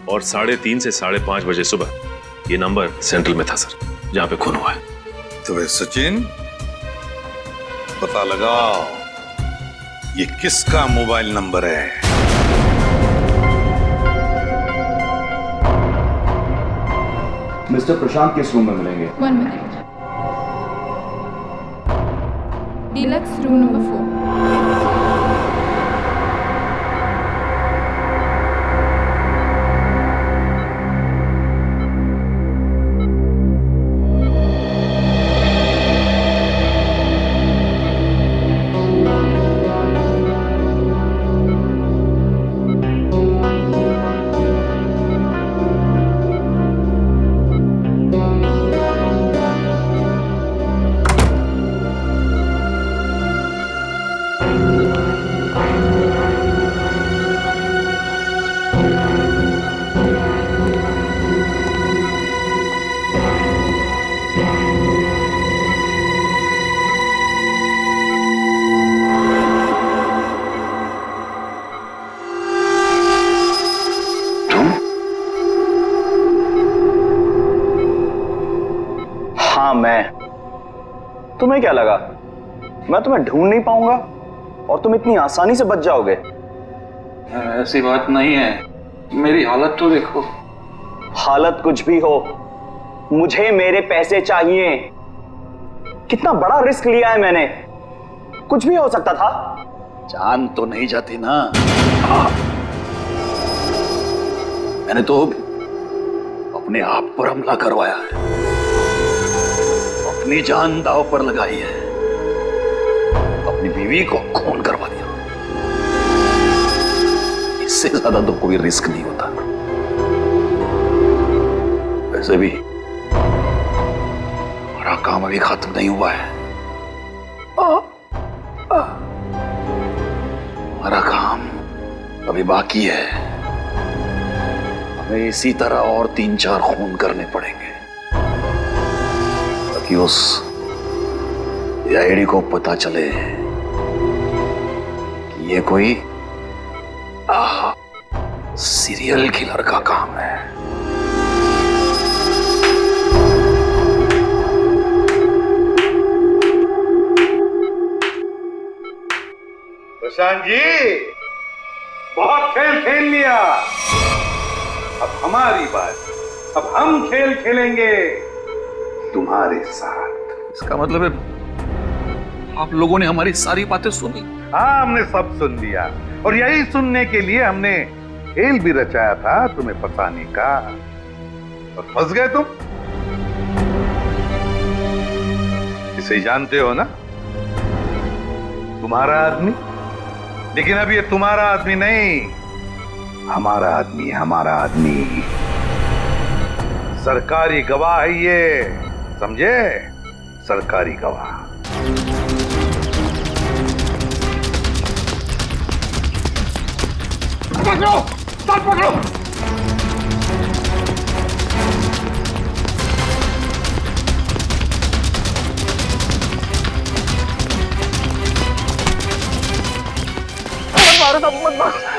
और 3:30 से 5:30 बजे सुबह ये नंबर सेंट्रल में था सर, जहां पे खून हुआ है। तो वे सचिन, पता लगाओ ये किसका मोबाइल नंबर है। मिस्टर प्रशांत किस रूम में मिलेंगे? 1 मिनट। Deluxe room number 4। मैं, तुम्हें क्या लगा मैं तुम्हें ढूंढ नहीं पाऊंगा और तुम इतनी आसानी से बच जाओगे? ऐसी बात नहीं है, मेरी हालत तो देखो। हालत कुछ भी हो, मुझे मेरे पैसे चाहिए। कितना बड़ा रिस्क लिया है मैंने, कुछ भी हो सकता था। जान तो नहीं जाती ना। मैंने तो अपने आप पर हमला करवाया है, अपनी जान दांव पर लगाई है, अपनी बीवी को खून करवा दिया। इससे ज्यादा तो कोई रिस्क नहीं होता। वैसे भी हमारा काम अभी खत्म नहीं हुआ है। हमारा काम अभी बाकी है। हमें इसी तरह और 3-4 खून करने पड़ेंगे ताकि उस आईडी को पता चले कि ये कोई सीरियल किलर का काम है। प्रशांत जी, बहुत खेल खेल लिया, अब हमारी बात। अब हम खेल खेलेंगे तुम्हारे साथ। इसका मतलब है आप लोगों ने हमारी सारी बातें सुनी? हाँ, हमने सब सुन लिया और यही सुनने के लिए हमने खेल भी रचाया था तुम्हें फंसाने का, और फंस गए तुम। इसे जानते हो ना, तुम्हारा आदमी। लेकिन अब ये तुम्हारा आदमी नहीं, हमारा आदमी, हमारा आदमी। सरकारी गवाह है ये, समझे? सरकारी गवाह। पकड़ो, साथ पकड़ो।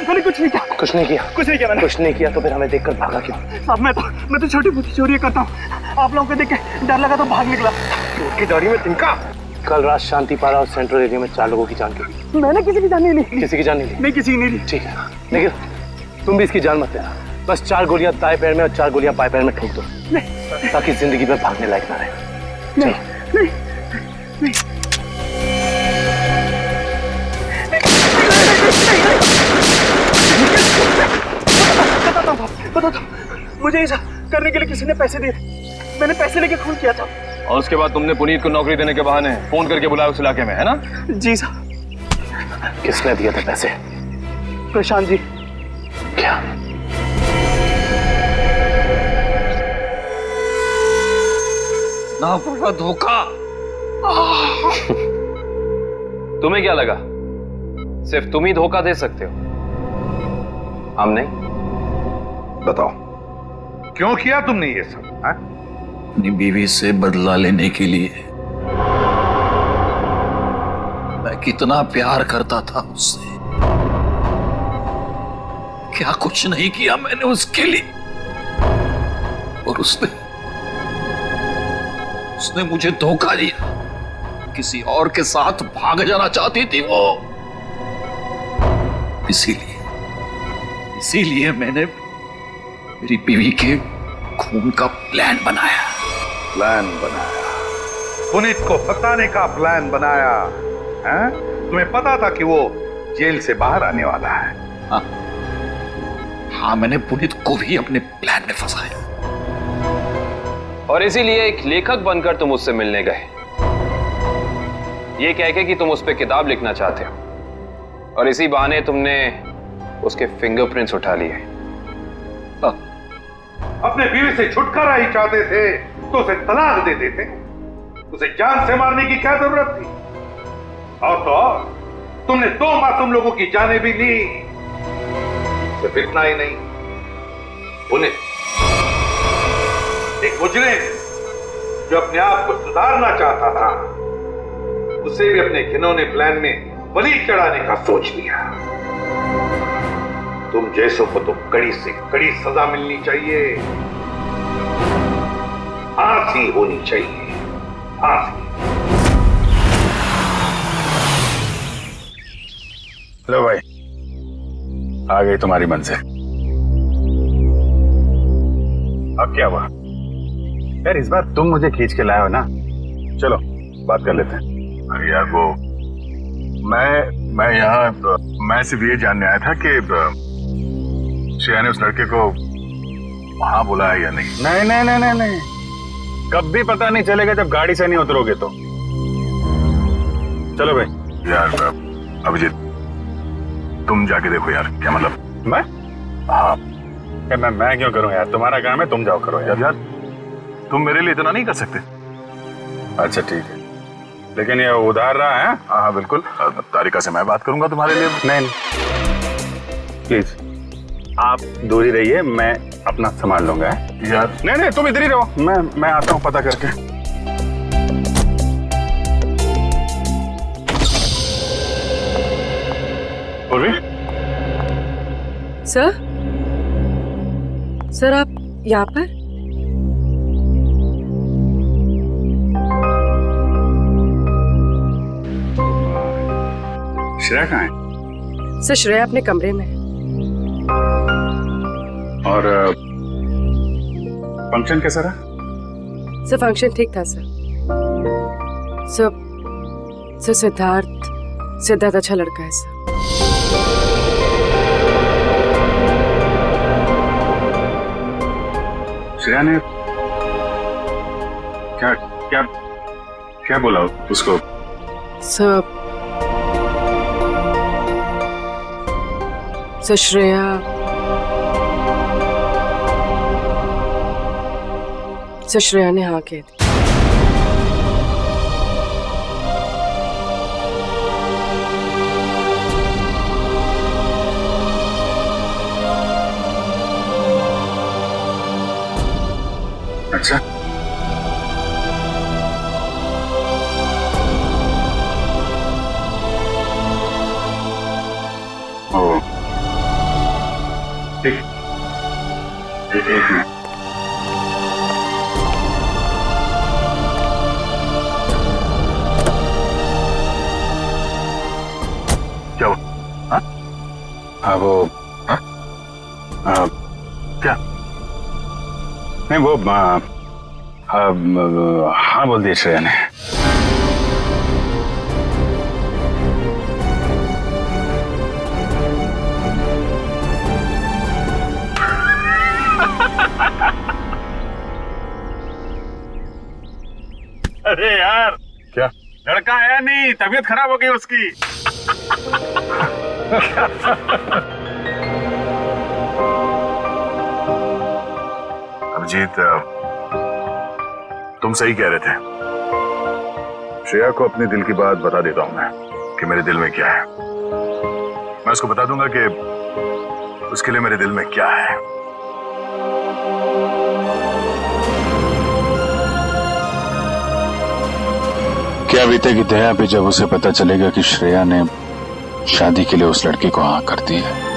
मैंने कुछ नहीं किया। कुछ नहीं किया? कुछ नहीं किया मैंने। कुछ नहीं किया तो फिर हमें देखकर भागा क्यों? साहब मैं तो छोटी मोटी चोरी करता हूँ, आप लोगों को देख के डर लगा तो भाग निकला। उसकी दाढ़ी में तिनका। कल रात शांति पारा और सेंट्रल एरिया में 4 लोगों की जान गई। मैंने किसी की जान नहीं ली। किसी की जान नहीं ली? नहीं, किसी की नहीं ली। ठीक है, लेकिन तुम भी इसकी जान मत लेना। बस 4 गोलियां दाएं पैर में और 4 गोलियां बाएं पैर में ठोक दो, ताकि जिंदगी में भागने लायक ना रहे। नहीं। बताता हूँ, मुझे ऐसा करने के लिए किसी ने पैसे दिए, मैंने पैसे लेके खून किया था। और उसके बाद तुमने पुनीत को नौकरी देने के बहाने फोन करके बुलाया उस इलाके में, है ना? जी साहब। किसने दिया था पैसे? प्रशांत जी। क्या? ना पड़ा धोखा। तुम्हें क्या लगा सिर्फ तुम ही धोखा दे सकते हो, हम नहीं? बताओ, क्यों किया तुमने ये सब? अपनी बीवी से बदला लेने के लिए। मैं कितना प्यार करता था उससे, क्या कुछ नहीं किया मैंने उसके लिए। और उसने मुझे धोखा दिया। किसी और के साथ भाग जाना चाहती थी वो। इसीलिए मैंने मेरी बीवी के खून का प्लान बनाया। पुनीत को फंसाने का प्लान बनाया, हैं? तुम्हें पता था कि वो जेल से बाहर आने वाला है। हाँ, मैंने पुनीत को भी अपने प्लान में फंसाया। और इसीलिए एक लेखक बनकर तुम उससे मिलने गए, ये कह के कि तुम उस पर किताब लिखना चाहते हो, और इसी बहाने तुमने उसके फिंगरप्रिंट्स उठा लिए। अपने बीवी से छुटकारा ही चाहते थे तो उसे तलाक दे देते। उसे जान से मारने की क्या जरूरत थी? और तो और, तुमने 2 मासूम लोगों की जानें भी ली। सिर्फ इतना ही नहीं, उन्हें एक मुजरिम जो अपने आप को सुधारना चाहता था, उसे भी अपने घिनौने प्लान में बलि चढ़ाने का सोच लिया। तुम जैसों को तो कड़ी से कड़ी सजा मिलनी चाहिए, फांसी होनी चाहिए, फांसी। लो भाई, आ गई तुम्हारी मंजिल। अब क्या हुआ यार? इस बार तुम मुझे खींच के लाए हो ना। चलो बात कर लेते हैं। अरे यार वो मैं सिर्फ ये जानने आया था कि श्रेया ने उस लड़के को वहां बुलाया या नहीं। नहीं, कब भी पता नहीं चलेगा जब गाड़ी से नहीं उतरोगे तो। चलो भाई। यार अभिजीत, तुम जाके देखो यार। क्या मतलब? मैं? हाँ, मैं क्यों करूं यार? तुम्हारा काम है, तुम जाओ करो यार। तुम मेरे लिए इतना नहीं कर सकते? अच्छा ठीक है, लेकिन ये उधार रहा है। हाँ बिल्कुल, तारिका से मैं बात करूंगा तुम्हारे लिए। नहीं प्लीज आप दूर ही रहिए, मैं अपना संभाल लूंगा यार। नहीं तुम इधर ही रहो, मैं आता हूँ पता करके। पूर्वी। सर आप यहाँ पर? श्रेया कहाँ है? सर श्रेया अपने कमरे में। और फंक्शन कैसा रहा? सर फंक्शन ठीक था सर। सर सिद्धार्थ अच्छा लड़का है सर। श्रेया ने क्या क्या क्या बोला उसको? सर श्रेया ने हाँ कह दी। अच्छा, ओ ठीक, एक मिनट। क्या हुआ? हाँ वो क्या नहीं वो हाँ बोल दिया श्रेया ने। अरे यार, क्या लड़का आया नहीं, तबीयत खराब हो गई उसकी। अभिजीत, तुम सही कह रहे थे। श्रेया को अपने दिल की बात बता देता हूं मैं कि मेरे दिल में क्या है। मैं उसको बता दूंगा कि उसके लिए मेरे दिल में क्या है। क्या बीतेगी दया पे जब उसे पता चलेगा कि श्रेया ने शादी के लिए उस लड़के को हाँ कर दी है।